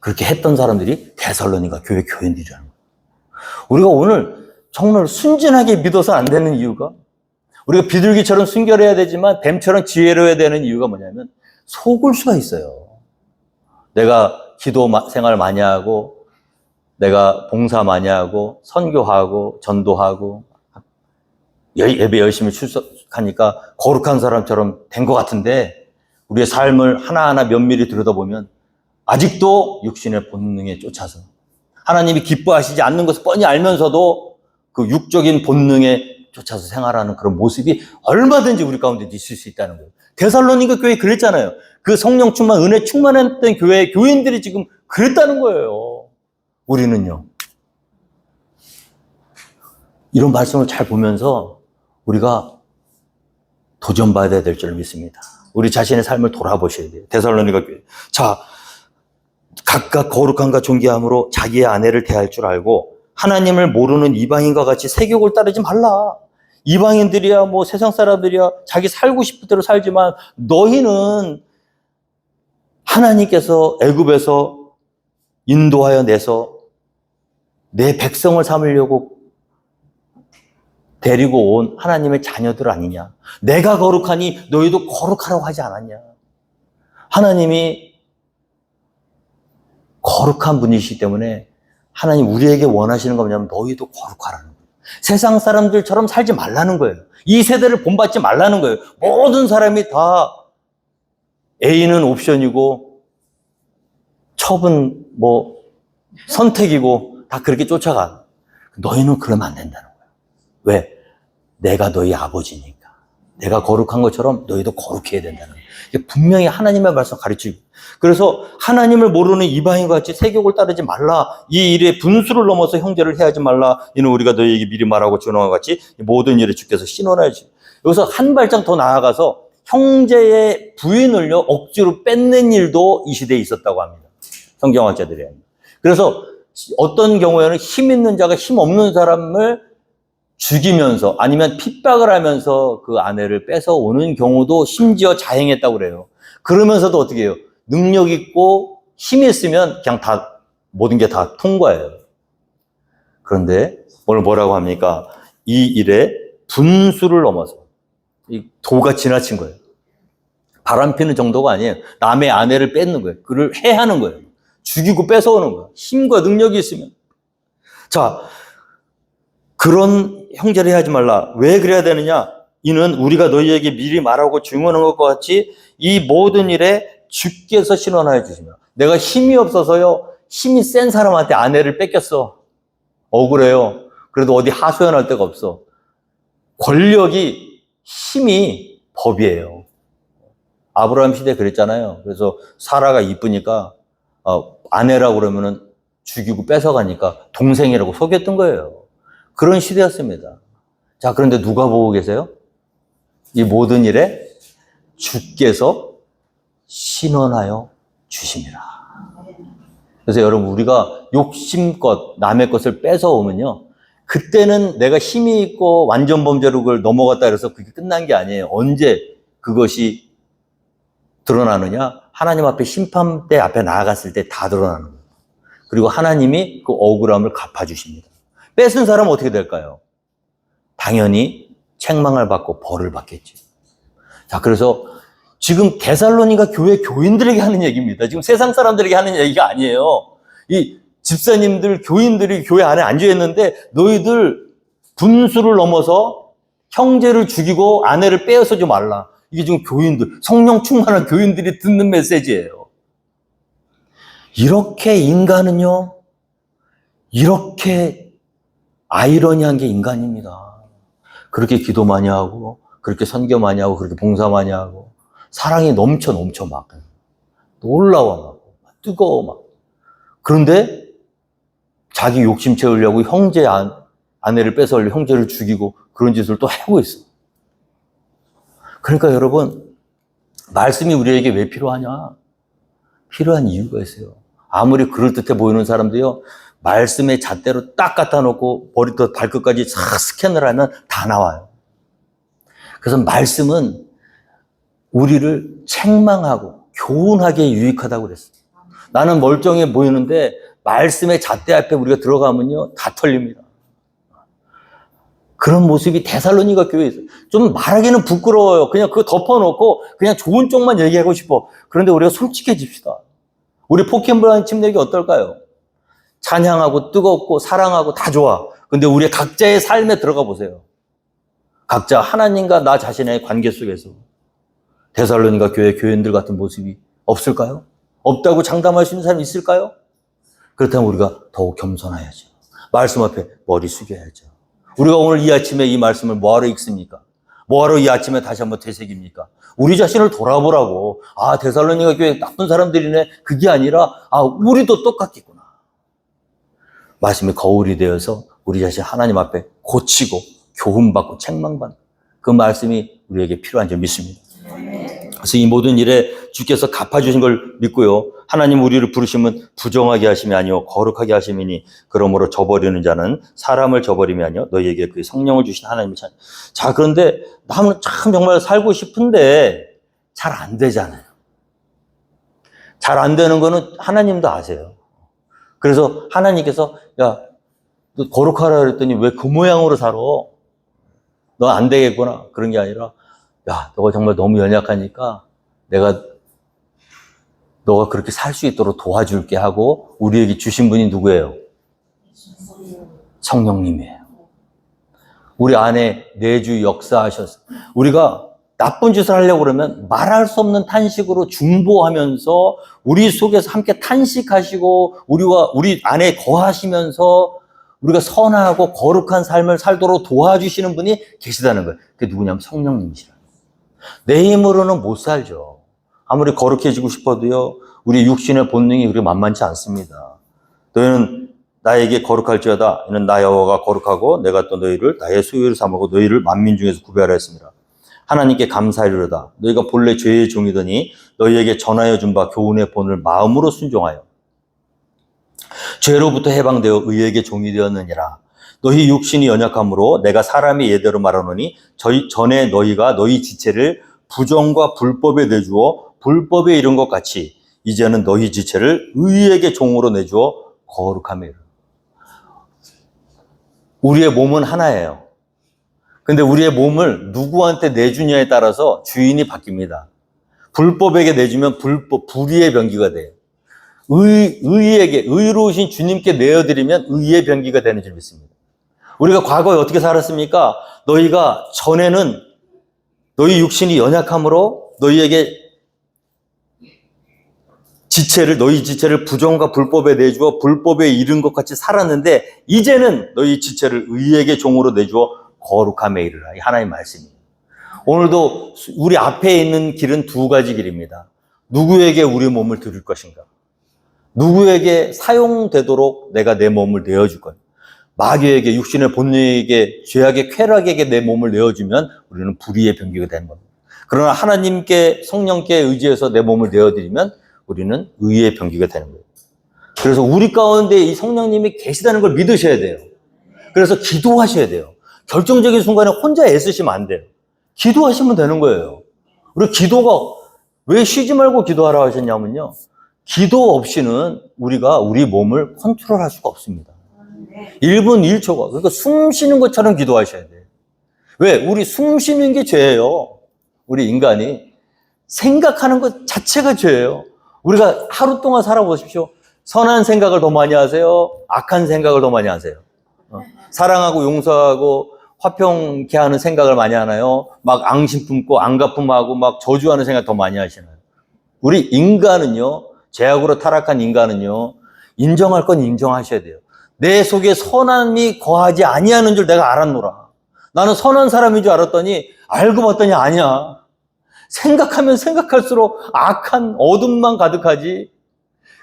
그렇게 했던 사람들이 데살로니가 교회 교인들이라는 거예요. 우리가 오늘 정말 순진하게 믿어서 안 되는 이유가, 우리가 비둘기처럼 순결해야 되지만 뱀처럼 지혜로워야 되는 이유가 뭐냐면 속을 수가 있어요. 내가 기도 생활 많이 하고, 내가 봉사 많이 하고, 선교하고, 전도하고, 예배 열심히 출석하니까 거룩한 사람처럼 된 것 같은데, 우리의 삶을 하나하나 면밀히 들여다보면 아직도 육신의 본능에 쫓아서 하나님이 기뻐하시지 않는 것을 뻔히 알면서도 그 육적인 본능에 쫓아서 생활하는 그런 모습이 얼마든지 우리 가운데 있을 수 있다는 거예요. 데살로니가 교회 그랬잖아요. 그 성령 충만, 은혜 충만했던 교회 교인들이 지금 그랬다는 거예요. 우리는요. 이런 말씀을 잘 보면서 우리가 도전받아야 될 줄 믿습니다. 우리 자신의 삶을 돌아보셔야 돼요. 데살로니가 교회. 자, 각각 거룩함과 존귀함으로 자기의 아내를 대할 줄 알고 하나님을 모르는 이방인과 같이 세욕을 따르지 말라. 이방인들이야 뭐 세상 사람들이야 자기 살고 싶은 대로 살지만 너희는 하나님께서 애굽에서 인도하여 내서 내 백성을 삼으려고 데리고 온 하나님의 자녀들 아니냐. 내가 거룩하니 너희도 거룩하라고 하지 않았냐. 하나님이 거룩한 분이시기 때문에 하나님 우리에게 원하시는 거 뭐냐면 너희도 거룩하라는 거예요. 세상 사람들처럼 살지 말라는 거예요. 이 세대를 본받지 말라는 거예요. 모든 사람이 다 A는 옵션이고 첩은 뭐 선택이고 다 그렇게 쫓아가. 너희는 그러면 안 된다는 거예요. 왜? 내가 너희 아버지니까. 내가 거룩한 것처럼 너희도 거룩해야 된다는 거예요. 이게 분명히 하나님의 말씀 가르치고. 그래서 하나님을 모르는 이방인과 같이 세욕을 따르지 말라. 이 일에 분수를 넘어서 형제를 해하지 말라. 이는 우리가 너희에게 미리 말하고 전언과 같이 모든 일에 주께서 신원하지. 여기서 한 발짝 더 나아가서 형제의 부인을요 억지로 뺏는 일도 이 시대에 있었다고 합니다. 성경학자들이. 그래서 어떤 경우에는 힘 있는 자가 힘 없는 사람을 죽이면서 아니면 핍박을 하면서 그 아내를 뺏어오는 경우도 심지어 자행했다고 그래요. 그러면서도 어떻게 해요? 능력 있고 힘이 있으면 그냥 다 모든 게 다 통과해요. 그런데 오늘 뭐라고 합니까? 이 일에 분수를 넘어서 이 도가 지나친 거예요. 바람 피는 정도가 아니에요. 남의 아내를 뺏는 거예요. 그를 해하는 거예요. 죽이고 뺏어오는 거예요. 힘과 능력이 있으면. 자, 그런 형제를 해하지 말라. 왜 그래야 되느냐? 이는 우리가 너희에게 미리 말하고 증언한 것과 같이 이 모든 일에 주께서 신원하여 주시며. 내가 힘이 없어서요. 힘이 센 사람한테 아내를 뺏겼어. 억울해요. 그래도 어디 하소연할 데가 없어. 권력이, 힘이 법이에요. 아브라함 시대에 그랬잖아요. 그래서 사라가 이쁘니까 아내라고 그러면은 죽이고 뺏어가니까 동생이라고 속였던 거예요. 그런 시대였습니다. 자, 그런데 누가 보고 계세요? 이 모든 일에 주께서 신원하여 주심이라. 그래서 여러분, 우리가 욕심껏 남의 것을 뺏어오면요. 그때는 내가 힘이 있고 완전 범죄로 그걸 넘어갔다 그래서 그게 끝난 게 아니에요. 언제 그것이 드러나느냐? 하나님 앞에 심판대 앞에 나아갔을 때 다 드러나는 거예요. 그리고 하나님이 그 억울함을 갚아주십니다. 뺏은 사람은 어떻게 될까요? 당연히 책망을 받고 벌을 받겠죠. 자, 그래서 지금 데살로니가 교회 교인들에게 하는 얘기입니다. 지금 세상 사람들에게 하는 얘기가 아니에요. 이 집사님들, 교인들이 교회 안에 앉아있는데 너희들 분수를 넘어서 형제를 죽이고 아내를 빼앗지 말라. 이게 지금 교인들, 성령 충만한 교인들이 듣는 메시지예요. 이렇게 인간은요, 이렇게 아이러니한 게 인간입니다. 그렇게 기도 많이 하고, 그렇게 선교 많이 하고, 그렇게 봉사 많이 하고, 사랑이 넘쳐 막. 놀라워 막, 뜨거워 막. 그런데 자기 욕심 채우려고 형제 아내를 뺏어오려고 형제를 죽이고 그런 짓을 또 하고 있어. 그러니까 여러분, 말씀이 우리에게 왜 필요하냐? 필요한 이유가 있어요. 아무리 그럴듯해 보이는 사람도요, 말씀의 잣대로 딱 갖다 놓고 머리부터 발끝까지 싹 스캔을 하면 다 나와요. 그래서 말씀은 우리를 책망하고 교훈하기에 유익하다고 그랬어요. 나는 멀쩡해 보이는데 말씀의 잣대 앞에 우리가 들어가면요, 다 털립니다. 그런 모습이 데살로니가 교회에 있어요. 좀 말하기는 부끄러워요. 그냥 그거 덮어놓고 그냥 좋은 쪽만 얘기하고 싶어. 그런데 우리가 솔직해집시다. 우리 포켓몬 침략이 어떨까요? 찬양하고 뜨겁고 사랑하고 다 좋아. 근데 우리 각자의 삶에 들어가 보세요. 각자 하나님과 나 자신의 관계 속에서 데살로니가 교회 교인들 같은 모습이 없을까요? 없다고 장담할 수 있는 사람이 있을까요? 그렇다면 우리가 더욱 겸손해야죠. 말씀 앞에 머리 숙여야죠. 우리가 오늘 이 아침에 이 말씀을 뭐하러 읽습니까? 뭐하러 이 아침에 다시 한번 되새깁니까? 우리 자신을 돌아보라고. 아, 데살로니가 교회 나쁜 사람들이네. 그게 아니라 우리도 똑같겠구나. 말씀이 거울이 되어서 우리 자신 하나님 앞에 고치고 교훈받고 책망받는 그 말씀이 우리에게 필요한 줄 믿습니다. 그래서 이 모든 일에 주께서 갚아주신 걸 믿고요. 하나님 우리를 부르시면 부정하게 하심이 아니요 거룩하게 하심이니 그러므로 저버리는 자는 사람을 저버림이 아니요 너희에게 그 성령을 주신 하나님을 찾는. 자, 그런데 나는 참 정말 살고 싶은데 잘 안 되잖아요. 잘 안 되는 거는 하나님도 아세요. 그래서 하나님께서 야, 너 거룩하라 그랬더니 왜 그 모양으로 살아? 너 안 되겠구나. 그런 게 아니라 야, 너가 정말 너무 연약하니까 내가 너가 그렇게 살 수 있도록 도와줄게 하고 우리에게 주신 분이 누구예요? 성령님이에요. 우리 안에 내주 역사하셔서 우리가 나쁜 짓을 하려고 그러면 말할 수 없는 탄식으로 중보하면서 우리 속에서 함께 탄식하시고 우리 안에 거하시면서 우리가 선하고 거룩한 삶을 살도록 도와주시는 분이 계시다는 거예요. 그게 누구냐면 성령님이시라. 내 힘으로는 못 살죠. 아무리 거룩해지고 싶어도요, 우리 육신의 본능이 그렇게 만만치 않습니다. 너희는 나에게 거룩할지어다. 이는 나 여호와가 거룩하고 내가 또 너희를 나의 소유를 삼고 너희를 만민 중에서 구별하라 했습니다. 하나님께 감사하리로다. 너희가 본래 죄의 종이더니 너희에게 전하여 준 바 교훈의 본을 마음으로 순종하여 죄로부터 해방되어 의에게 종이 되었느니라. 너희 육신이 연약함으로 내가 사람이 예대로 말하노니 전에 너희가 너희 지체를 부정과 불법에 내주어 불법에 이른 것 같이 이제는 너희 지체를 의에게 종으로 내주어 거룩함에 이르라. 우리의 몸은 하나예요. 근데 우리의 몸을 누구한테 내주냐에 따라서 주인이 바뀝니다. 불법에게 내주면 불의의 병기가 돼요. 의에게, 의로우신 주님께 내어드리면 의의 병기가 되는 줄 믿습니다. 우리가 과거에 어떻게 살았습니까? 너희가 전에는 너희 육신이 연약함으로 너희에게 너희 지체를 부정과 불법에 내주어 불법에 이른 것 같이 살았는데 이제는 너희 지체를 의에게 종으로 내주어 거룩함에 이르라. 이 하나님의 말씀입니다. 오늘도 우리 앞에 있는 길은 두 가지 길입니다. 누구에게 우리 몸을 드릴 것인가? 누구에게 사용되도록 내가 내 몸을 내어줄 거냐? 마귀에게, 육신의 본능에게, 죄악의 쾌락에게 내 몸을 내어주면 우리는 불의의 병기가 되는 겁니다. 그러나 하나님께, 성령께 의지해서 내 몸을 내어드리면 우리는 의의 병기가 되는 거예요. 그래서 우리 가운데 이 성령님이 계시다는 걸 믿으셔야 돼요. 그래서 기도하셔야 돼요. 결정적인 순간에 혼자 애쓰시면 안 돼요. 기도하시면 되는 거예요. 우리 기도가 왜 쉬지 말고 기도하라 하셨냐면요. 기도 없이는 우리가 우리 몸을 컨트롤할 수가 없습니다. 1분 1초가. 그러니까 숨 쉬는 것처럼 기도하셔야 돼요. 왜? 우리 숨 쉬는 게 죄예요. 우리 인간이. 생각하는 것 자체가 죄예요. 우리가 하루 동안 살아보십시오. 선한 생각을 더 많이 하세요? 악한 생각을 더 많이 하세요? 사랑하고 용서하고 화평케 하는 생각을 많이 하나요? 막 앙심 품고 앙가품하고 막 저주하는 생각 더 많이 하시나요? 우리 인간은요, 죄악으로 타락한 인간은요, 인정할 건 인정하셔야 돼요. 내 속에 선함이 거하지 아니하는 줄 내가 알았노라. 나는 선한 사람인 줄 알았더니 알고 봤더니 아니야. 생각하면 생각할수록 악한 어둠만 가득하지.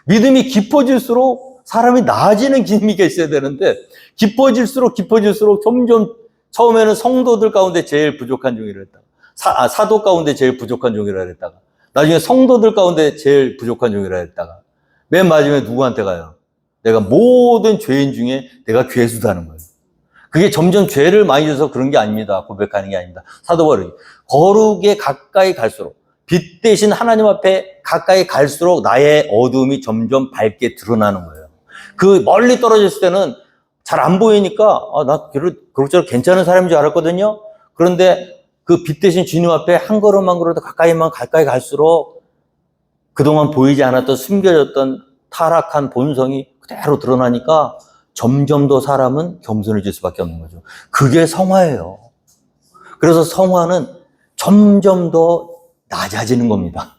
믿음이 깊어질수록 사람이 나아지는 기미가 있어야 되는데 깊어질수록 점점 처음에는 성도들 가운데 제일 부족한 종이라 했다가 사도 가운데 제일 부족한 종이라 했다가 나중에 성도들 가운데 제일 부족한 종이라 했다가 맨 마지막에 누구한테 가요? 내가 모든 죄인 중에 내가 괴수다는 거예요. 그게 점점 죄를 많이 져서 그런 게 아닙니다. 고백하는 게 아닙니다. 사도 바울이 거룩에 가까이 갈수록 빛 대신 하나님 앞에 가까이 갈수록 나의 어두움이 점점 밝게 드러나는 거예요. 그 멀리 떨어져 있을 때는 잘 안 보이니까 나 그럭저럭 괜찮은 사람인 줄 알았거든요. 그런데 그 빛 대신 주님 앞에 한 걸음 한 걸음 더 가까이 갈수록 그동안 보이지 않았던 숨겨졌던 타락한 본성이 그대로 드러나니까 점점 더 사람은 겸손해질 수밖에 없는 거죠. 그게 성화예요. 그래서 성화는 점점 더 낮아지는 겁니다.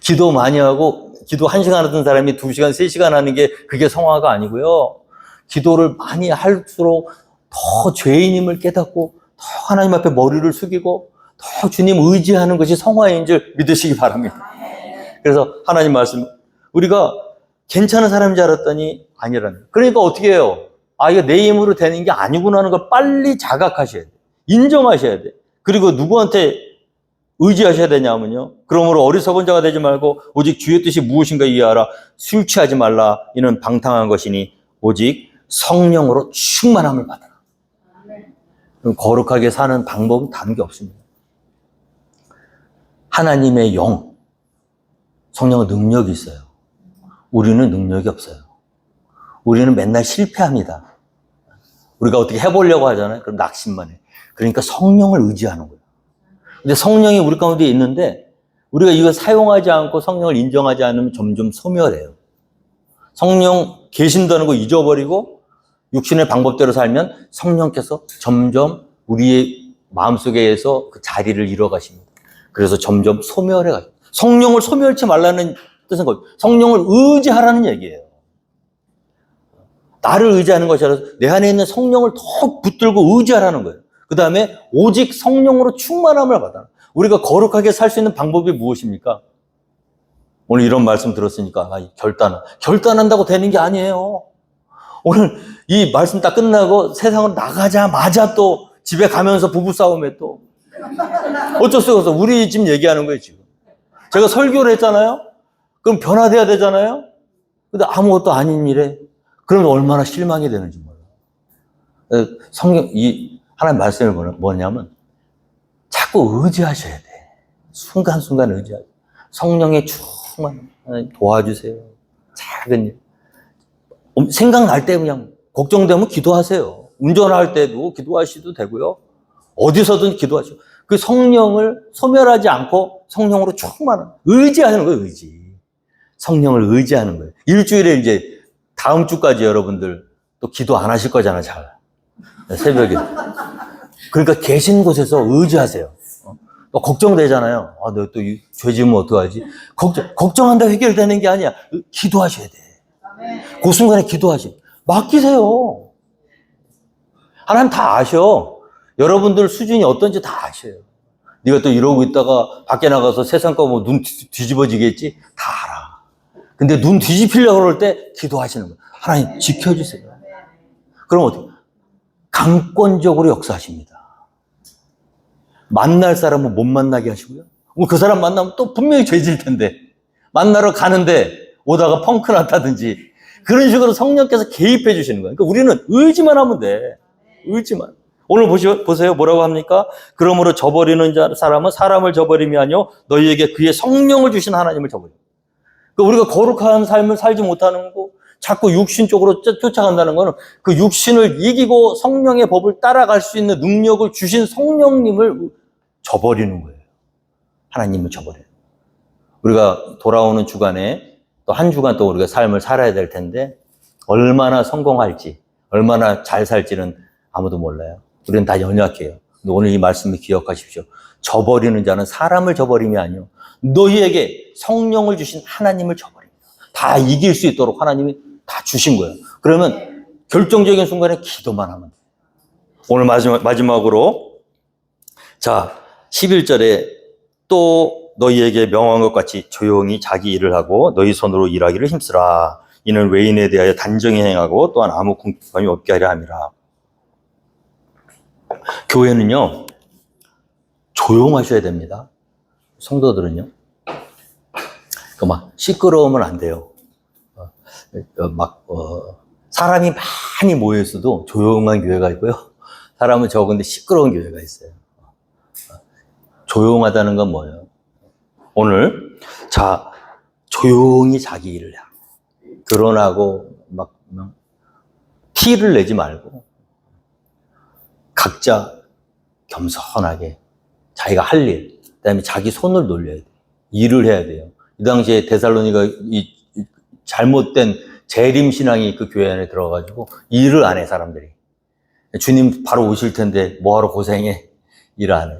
기도 많이 하고 기도 1시간 하던 사람이 2시간, 3시간 하는 게 그게 성화가 아니고요. 기도를 많이 할수록 더 죄인임을 깨닫고 더 하나님 앞에 머리를 숙이고 더 주님 의지하는 것이 성화인 줄 믿으시기 바랍니다. 그래서 하나님 말씀, 우리가 괜찮은 사람인 줄 알았더니 아니라는. 그러니까 어떻게 해요? 이거 내 힘으로 되는 게 아니구나 하는 걸 빨리 자각하셔야 돼. 인정하셔야 돼. 그리고 누구한테 의지하셔야 되냐면요. 그러므로 어리석은 자가 되지 말고 오직 주의 뜻이 무엇인가 이해하라. 술 취하지 말라. 이는 방탕한 것이니 오직 성령으로 충만함을 받아라. 거룩하게 사는 방법은 다른 게 없습니다. 하나님의 영, 성령은 능력이 있어요. 우리는 능력이 없어요. 우리는 맨날 실패합니다. 우리가 어떻게 해보려고 하잖아요. 그럼 낙심만 해. 그러니까 성령을 의지하는 거예요. 근데 성령이 우리 가운데 있는데 우리가 이걸 사용하지 않고 성령을 인정하지 않으면 점점 소멸해요. 성령 계신다는 거 잊어버리고 육신의 방법대로 살면 성령께서 점점 우리의 마음속에서 그 자리를 잃어가십니다. 그래서 점점 소멸해가요. 성령을 소멸치 말라는 뜻은 거예요. 성령을 의지하라는 얘기예요. 나를 의지하는 것이 아니라 내 안에 있는 성령을 더 붙들고 의지하라는 거예요. 그 다음에 오직 성령으로 충만함을 받아. 우리가 거룩하게 살 수 있는 방법이 무엇입니까? 오늘 이런 말씀 들었으니까 결단한다고 되는 게 아니에요. 오늘 이 말씀 딱 끝나고 세상으로 나가자마자 또 집에 가면서 부부싸움에 또 어쩔 수가 없어. 우리 지금 얘기하는 거예요 지금. 제가 설교를 했잖아요. 그럼 변화돼야 되잖아요. 근데 아무것도 아닌 일에 그러면 얼마나 실망이 되는지 몰라요. 성경 이 하나님 말씀이 뭐냐면 자꾸 의지하셔야 돼. 순간순간 의지하셔야 돼. 성령의 충만 도와주세요. 작은 일. 생각날 때 그냥 걱정되면 기도하세요. 운전할 때도 기도하셔도 되고요. 어디서든 기도하시고 그 성령을 소멸하지 않고 성령으로 충만한 의지하는 거예요. 의지. 성령을 의지하는 거예요. 일주일에 이제 다음 주까지 여러분들 또 기도 안 하실 거잖아, 잘. 새벽에. 그러니까 계신 곳에서 의지하세요. 또 걱정되잖아요. 내가 또 죄 지으면 어떡하지? 걱정한다고 해결되는 게 아니야. 기도하셔야 돼. 그 순간에 기도하시. 맡기세요. 하나님 다 아셔. 여러분들 수준이 어떤지 다 아셔요. 네가 또 이러고 있다가 밖에 나가서 세상 거 뭐 눈 뒤집어지겠지? 다 알아. 근데 눈 뒤집히려고 그럴 때 기도하시는 거예요. 하나님 지켜주세요. 그럼 어떻게? 강권적으로 역사하십니다. 만날 사람은 못 만나게 하시고요. 그 사람 만나면 또 분명히 죄질 텐데 만나러 가는데 오다가 펑크 났다든지 그런 식으로 성령께서 개입해 주시는 거예요. 그러니까 우리는 의지만 하면 돼. 의지만. 오늘 보세요. 뭐라고 합니까? 그러므로 저버리는 사람은 사람을 저버림이 아니요 너희에게 그의 성령을 주신 하나님을 저버려. 그러니까 우리가 거룩한 삶을 살지 못하는 거 자꾸 육신 쪽으로 쫓아간다는 거는 그 육신을 이기고 성령의 법을 따라갈 수 있는 능력을 주신 성령님을 저버리는 거예요. 하나님을 저버려요. 우리가 돌아오는 주간에 또 한 주간 또 우리가 삶을 살아야 될 텐데 얼마나 성공할지 얼마나 잘 살지는 아무도 몰라요. 우리는 다 연약해요. 근데 오늘 이 말씀을 기억하십시오. 저버리는 자는 사람을 저버림이 아니요 너희에게 성령을 주신 하나님을 저버립니다. 다 이길 수 있도록 하나님이 다 주신 거예요. 그러면 결정적인 순간에 기도만 하면 돼요. 오늘 마지막으로 자 11절에 또 너희에게 명한 것 같이 조용히 자기 일을 하고 너희 손으로 일하기를 힘쓰라. 이는 외인에 대하여 단정히 행하고 또한 아무 궁핍함이 없게 하려 함이라. 교회는요 조용하셔야 됩니다. 성도들은요 막 시끄러우면 안 돼요. 사람이 많이 모여 있어도 조용한 교회가 있고요. 사람은 적은데 시끄러운 교회가 있어요. 조용하다는 건 뭐예요? 오늘 자 조용히 자기 일을 하고 결혼하고 티를 내지 말고 각자 겸손하게 자기가 할 일, 그다음에 자기 손을 놀려야 돼요. 일을 해야 돼요. 이 당시에 데살로니가 이 잘못된 재림 신앙이 그 교회 안에 들어가지고 일을 안 해, 사람들이. 주님 바로 오실 텐데 뭐하러 고생해? 일 안 해.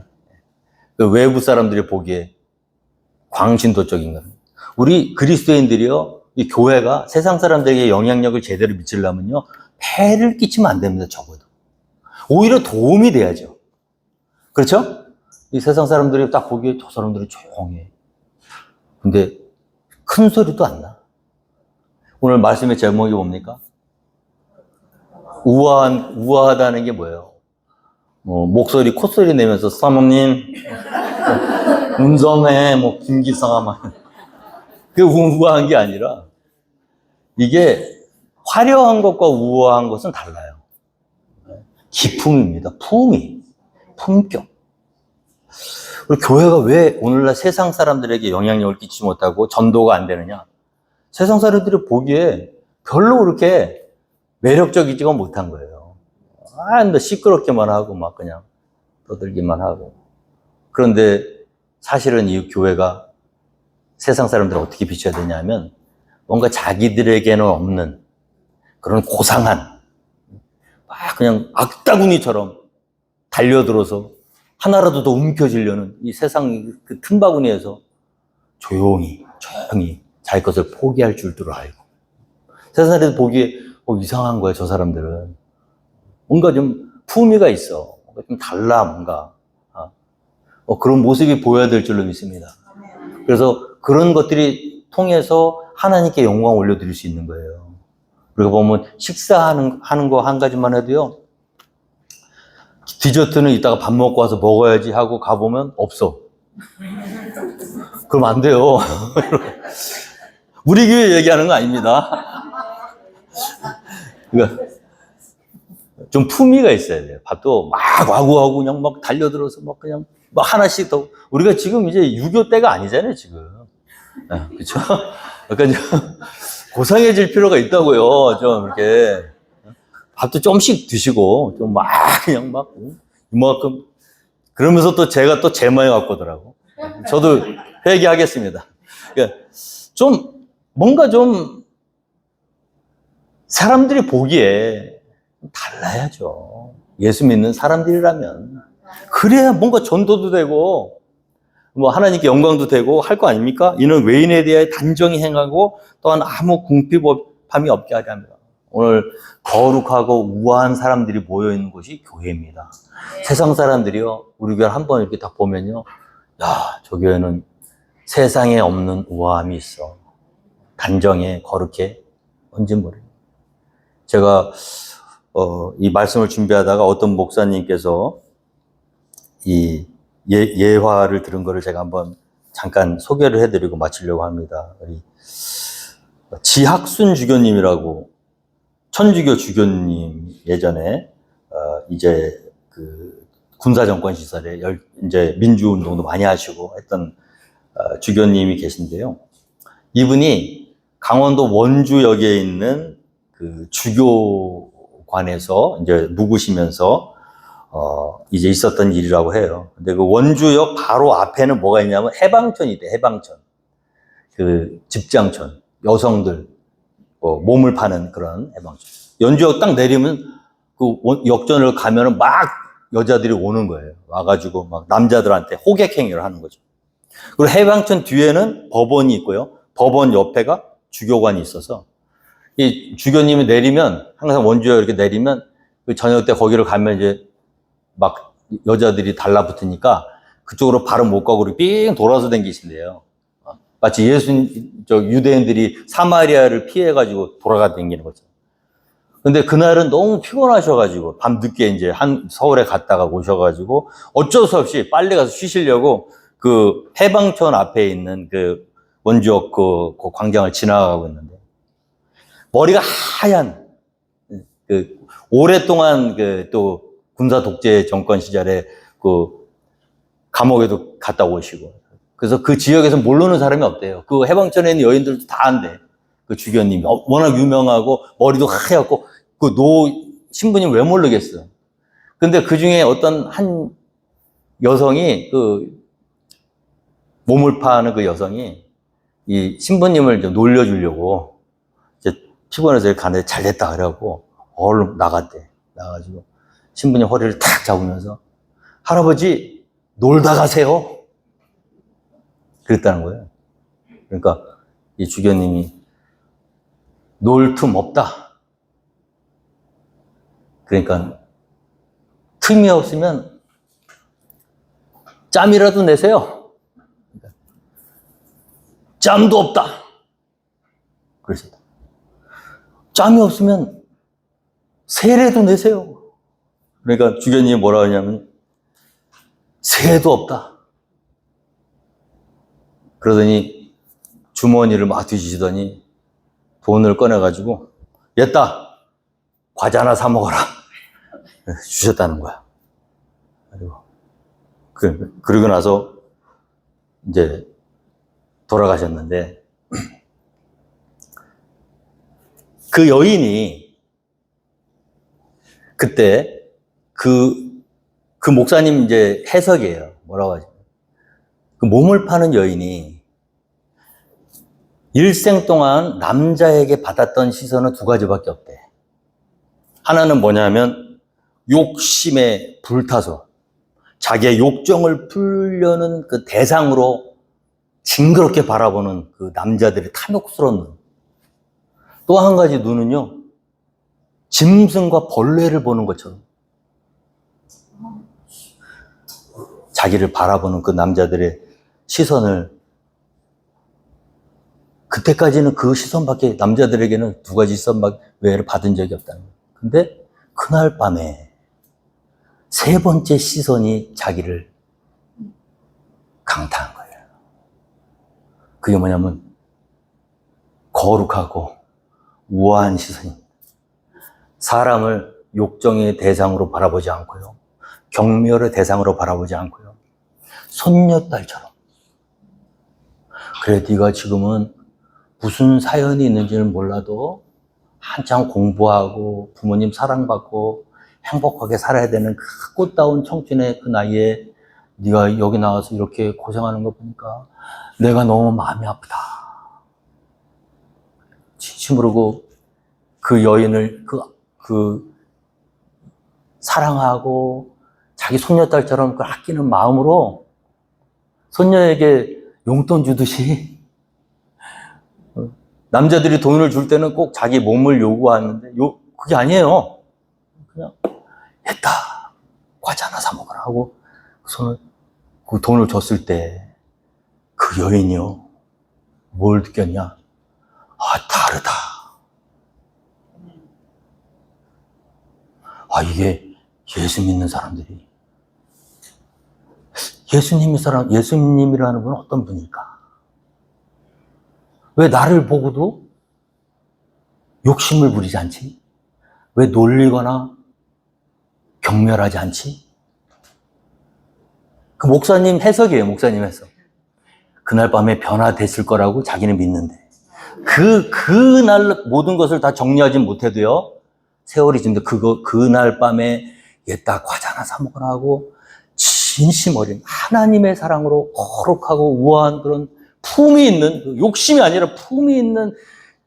그 외부 사람들이 보기에 광신도적인 거예요. 우리 그리스도인들이요, 이 교회가 세상 사람들에게 영향력을 제대로 미치려면요, 폐를 끼치면 안 됩니다, 적어도. 오히려 도움이 돼야죠. 그렇죠? 이 세상 사람들이 딱 보기에 저 사람들이 조용해. 근데 큰 소리도 안 나. 오늘 말씀의 제목이 뭡니까? 우아하다는 게 뭐예요? 목소리, 콧소리 내면서 사모님, 운전해, 김기상아, 막. 그게 우아한 게 아니라, 이게 화려한 것과 우아한 것은 달라요. 기품입니다. 품격. 그리고 교회가 왜 오늘날 세상 사람들에게 영향력을 끼치지 못하고 전도가 안 되느냐? 세상 사람들이 보기에 별로 그렇게 매력적이지가 못한 거예요. 근데 시끄럽게만 하고 막 그냥 떠들기만 하고. 그런데 사실은 이 교회가 세상 사람들을 어떻게 비춰야 되냐면 뭔가 자기들에게는 없는 그런 고상한 막 그냥 악다구니처럼 달려들어서 하나라도 더 움켜쥐려는 이 세상 그 틈바구니에서 조용히 자기 것을 포기할 줄도 알고. 세상 사람들 보기에 이상한 거야, 저 사람들은. 뭔가 좀 품위가 있어. 뭔가 좀 달라, 뭔가. 그런 모습이 보여야 될 줄로 믿습니다. 그래서 그런 것들이 통해서 하나님께 영광 올려드릴 수 있는 거예요. 그리고 보면 식사하는 거 한 가지만 해도요, 디저트는 이따가 밥 먹고 와서 먹어야지 하고 가보면 없어. 그럼 안 돼요. 우리 교회 얘기하는 거 아닙니다. 그러니까 좀 품위가 있어야 돼요. 밥도 막 와구와구 그냥 막 달려들어서 막 그냥 막 하나씩 더. 우리가 지금 이제 6.25 때가 아니잖아요, 지금. 그렇죠? 약간 좀 고상해질 필요가 있다고요. 좀 이렇게 밥도 좀씩 드시고 좀 막 그냥 막 이만큼. 그러면서 또 제가 또 제 모양 갖고 오더라고. 저도 회개하겠습니다. 그러니까 좀 뭔가 좀 사람들이 보기에 달라야죠. 예수 믿는 사람들이라면. 그래야 뭔가 전도도 되고 뭐 하나님께 영광도 되고 할 거 아닙니까? 이는 외인에 대하여 단정히 행하고 또한 아무 궁핍함이 없게 하려 합니다. 오늘 거룩하고 우아한 사람들이 모여있는 곳이 교회입니다. 세상 사람들이요, 우리 교회 한번 이렇게 딱 보면요, 야, 저 교회는 세상에 없는 우아함이 있어. 단정해, 거룩해. 뭔지 모르겠어요. 제가 이 말씀을 준비하다가 어떤 목사님께서 이 예화를 들은 거를 제가 한번 잠깐 소개를 해드리고 마치려고 합니다. 우리 지학순 주교님이라고, 천주교 주교님, 예전에 이제 그 군사정권 시절에 이제 민주운동도 많이 하시고 했던 주교님이 계신데요. 이분이 강원도 원주역에 있는 그 주교관에서 이제 묵으시면서 이제 있었던 일이라고 해요. 근데 그 원주역 바로 앞에는 뭐가 있냐면 해방촌이 있대, 해방촌. 그 집장촌, 여성들 몸을 파는 그런 해방촌. 연주역 딱 내리면 그 역전을 가면은 막 여자들이 오는 거예요. 와가지고 막 남자들한테 호객행위를 하는 거죠. 그리고 해방촌 뒤에는 법원이 있고요. 법원 옆에가 주교관이 있어서 이 주교님이 내리면 항상 원주역 이렇게 내리면 그 저녁 때 거기를 가면 이제 막 여자들이 달라붙으니까 그쪽으로 바로 못 가고 삥 돌아서 다니신대요. 마치 유대인들이 사마리아를 피해가지고 돌아가 다니는 거죠. 근데 그날은 너무 피곤하셔가지고 밤늦게 이제 서울에 갔다가 오셔가지고 어쩔 수 없이 빨리 가서 쉬시려고 그 해방촌 앞에 있는 그 원주역 그 광장을 지나가고 있는데 머리가 하얀, 그 오랫동안 그 또 군사 독재 정권 시절에 그 감옥에도 갔다 오시고, 그래서 그 지역에서 모르는 사람이 없대요. 그 해방촌에 있는 여인들도 다 안대. 그 주교님이. 워낙 유명하고, 머리도 하얗고, 그 신부님 왜 모르겠어. 근데 그 중에 어떤 한 여성이, 몸을 파는 그 여성이, 이 신부님을 좀 놀려주려고, 이제 피곤해서 가는데 잘 됐다 그래갖고, 얼른 나갔대. 나가가지고, 신부님 허리를 탁 잡으면서, 할아버지, 놀다 가세요. 그랬다는 거예요. 그러니까, 이 주교님이, 놀 틈 없다. 그러니까, 틈이 없으면, 짬이라도 내세요. 짬도 없다. 그래서, 짬이 없으면, 세례도 내세요. 그러니까 주교님이 뭐라 하냐면, 새도 없다. 그러더니 주머니를 막 뒤지시더니 돈을 꺼내가지고, 얘따, 과자 하나 사 먹어라. 주셨다는 거야. 그리고 나서 이제 돌아가셨는데, 그 여인이 그때 그 목사님 이제 해석이에요. 뭐라고 하죠? 그 몸을 파는 여인이 일생 동안 남자에게 받았던 시선은 두 가지밖에 없대. 하나는 뭐냐면 욕심에 불타서 자기의 욕정을 풀려는 그 대상으로 징그럽게 바라보는 그 남자들의 탐욕스러운 눈. 또 한 가지 눈은요, 짐승과 벌레를 보는 것처럼 자기를 바라보는 그 남자들의 시선을, 그때까지는 그 시선밖에, 남자들에게는 두 가지 시선 외에를 받은 적이 없다는 거예요. 근데 그날 밤에 세 번째 시선이 자기를 강타한 거예요. 그게 뭐냐면 거룩하고 우아한 시선입니다. 사람을 욕정의 대상으로 바라보지 않고요, 경멸의 대상으로 바라보지 않고요, 손녀딸처럼. 그래, 네가 지금은 무슨 사연이 있는지는 몰라도 한창 공부하고 부모님 사랑받고 행복하게 살아야 되는 그 꽃다운 청춘의 그 나이에 네가 여기 나와서 이렇게 고생하는 거 보니까 내가 너무 마음이 아프다. 진심으로 그 여인을 사랑하고 자기 손녀딸처럼 그 아끼는 마음으로 손녀에게 용돈 주듯이, 남자들이 돈을 줄 때는 꼭 자기 몸을 요구하는데 그게 아니에요. 그냥 했다, 과자 하나 사 먹으라 하고 그 돈을 줬을 때 그 여인이요, 뭘 느꼈냐? 아, 다르다. 아, 이게 예수 믿는 사람들이, 예수님이라는 분은 어떤 분일까? 왜 나를 보고도 욕심을 부리지 않지? 왜 놀리거나 경멸하지 않지? 그 목사님 해석이에요, 목사님 해석. 그날 밤에 변화됐을 거라고 자기는 믿는데, 그날 모든 것을 다 정리하지 못해도요, 세월이 지는데 그날 밤에 얘따 과자 하나 사 먹으라 하고 진심 어린 하나님의 사랑으로 거룩하고 우아한 그런 품이 있는, 욕심이 아니라 품이 있는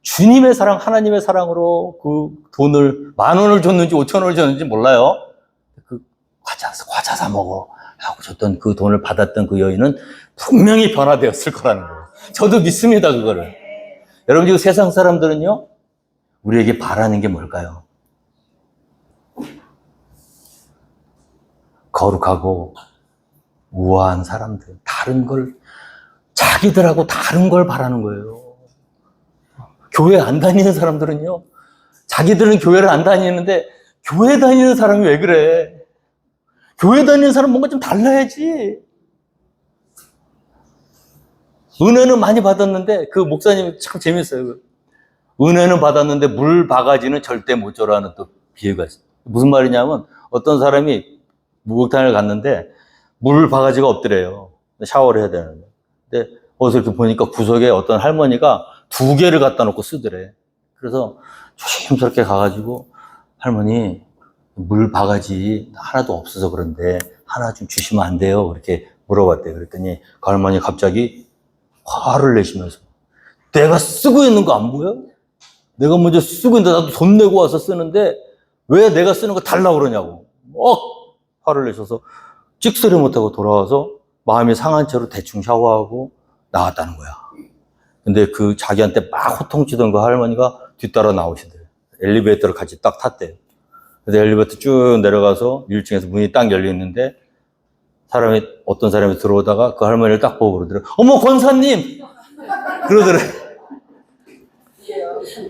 주님의 사랑, 하나님의 사랑으로 그 돈을 10,000원을 줬는지 5,000원을 줬는지 몰라요. 그 과자 사 먹어 하고 줬던 그 돈을 받았던 그 여인은 분명히 변화되었을 거라는 거예요. 저도 믿습니다, 그거를. 여러분, 지금 세상 사람들은요, 우리에게 바라는 게 뭘까요? 거룩하고 우아한 사람들, 자기들하고 다른 걸 바라는 거예요. 교회 안 다니는 사람들은요, 자기들은 교회를 안 다니는데 교회 다니는 사람이 왜 그래? 교회 다니는 사람 뭔가 좀 달라야지. 은혜는 많이 받았는데, 그 목사님이 참 재밌어요. 은혜는 받았는데 물 바가지는 절대 못 줘라는 또 비유가 있어요. 무슨 말이냐면, 어떤 사람이 목욕탕을 갔는데 물 바가지가 없더래요. 샤워를 해야 되는데. 근데 어디서 이렇게 보니까 구석에 어떤 할머니가 2개를 갖다 놓고 쓰더래. 그래서 조심스럽게 가가지고 할머니 물 바가지 하나도 없어서 그런데 하나 좀 주시면 안 돼요? 그렇게 물어봤대. 그랬더니 그 할머니 갑자기 화를 내시면서 내가 쓰고 있는 거 안 보여? 내가 먼저 쓰고 있는데 나도 돈 내고 와서 쓰는데 왜 내가 쓰는 거 달라고 그러냐고 화를 내셔서 찍소리 못하고 돌아와서 마음이 상한 채로 대충 샤워하고 나갔다는 거야. 근데 그 자기한테 막 호통치던 그 할머니가 뒤따라 나오시더래. 엘리베이터를 같이 딱 탔대요. 그래서 엘리베이터 쭉 내려가서 1층에서 문이 딱 열렸는데 어떤 사람이 들어오다가 그 할머니를 딱 보고 그러더래. 어머, 권사님! 그러더래.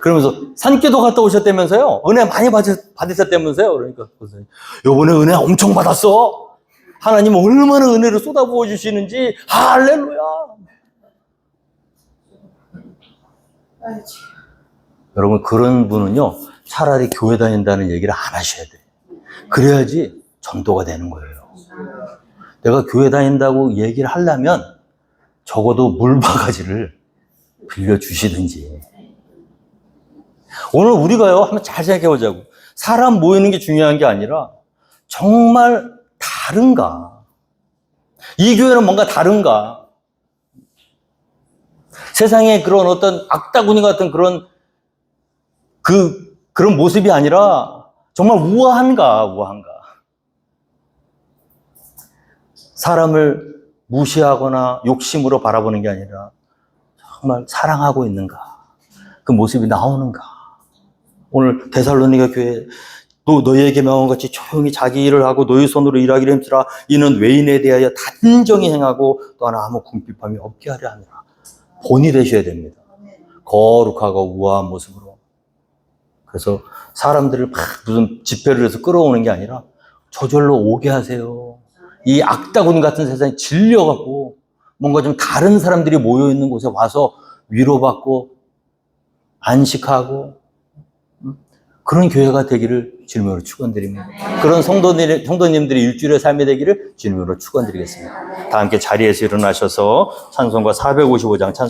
그러면서 산기도 갔다 오셨다면서요? 은혜 많이 받으셨다면서요? 그러니까 권사님, 요번에 은혜 엄청 받았어. 하나님 얼마나 은혜를 쏟아부어 주시는지 할렐루야. 여러분, 그런 분은요 차라리 교회 다닌다는 얘기를 안 하셔야 돼. 그래야지 전도가 되는 거예요. 내가 교회 다닌다고 얘기를 하려면 적어도 물바가지를 빌려주시든지. 오늘 우리가요 한번 잘 생각해 보자고. 사람 모이는 게 중요한 게 아니라 정말 다른가? 이 교회는 뭔가 다른가? 세상에 그런 어떤 악다구니 같은 그런 모습이 아니라 정말 우아한가? 사람을 무시하거나 욕심으로 바라보는 게 아니라 정말 사랑하고 있는가? 그 모습이 나오는가? 오늘 데살로니가 교회 또 너희에게 명한 같이 조용히 자기 일을 하고 너희 손으로 일하기를 힘쓰라. 이는 외인에 대하여 단정히 행하고 또 하나 아무 궁핍함이 없게 하려 하니라. 본이 되셔야 됩니다. 거룩하고 우아한 모습으로. 그래서 사람들을 막 무슨 집회를 해서 끌어오는 게 아니라 저절로 오게 하세요. 이 악다구니 같은 세상에 질려갖고 뭔가 좀 다른 사람들이 모여있는 곳에 와서 위로받고 안식하고 그런 교회가 되기를 주님으로 축원드립니다. 그런 성도님들이 일주일의 삶이 되기를 주님으로 축원드리겠습니다. 다 함께 자리에서 일어나셔서 찬송가 455장 찬송하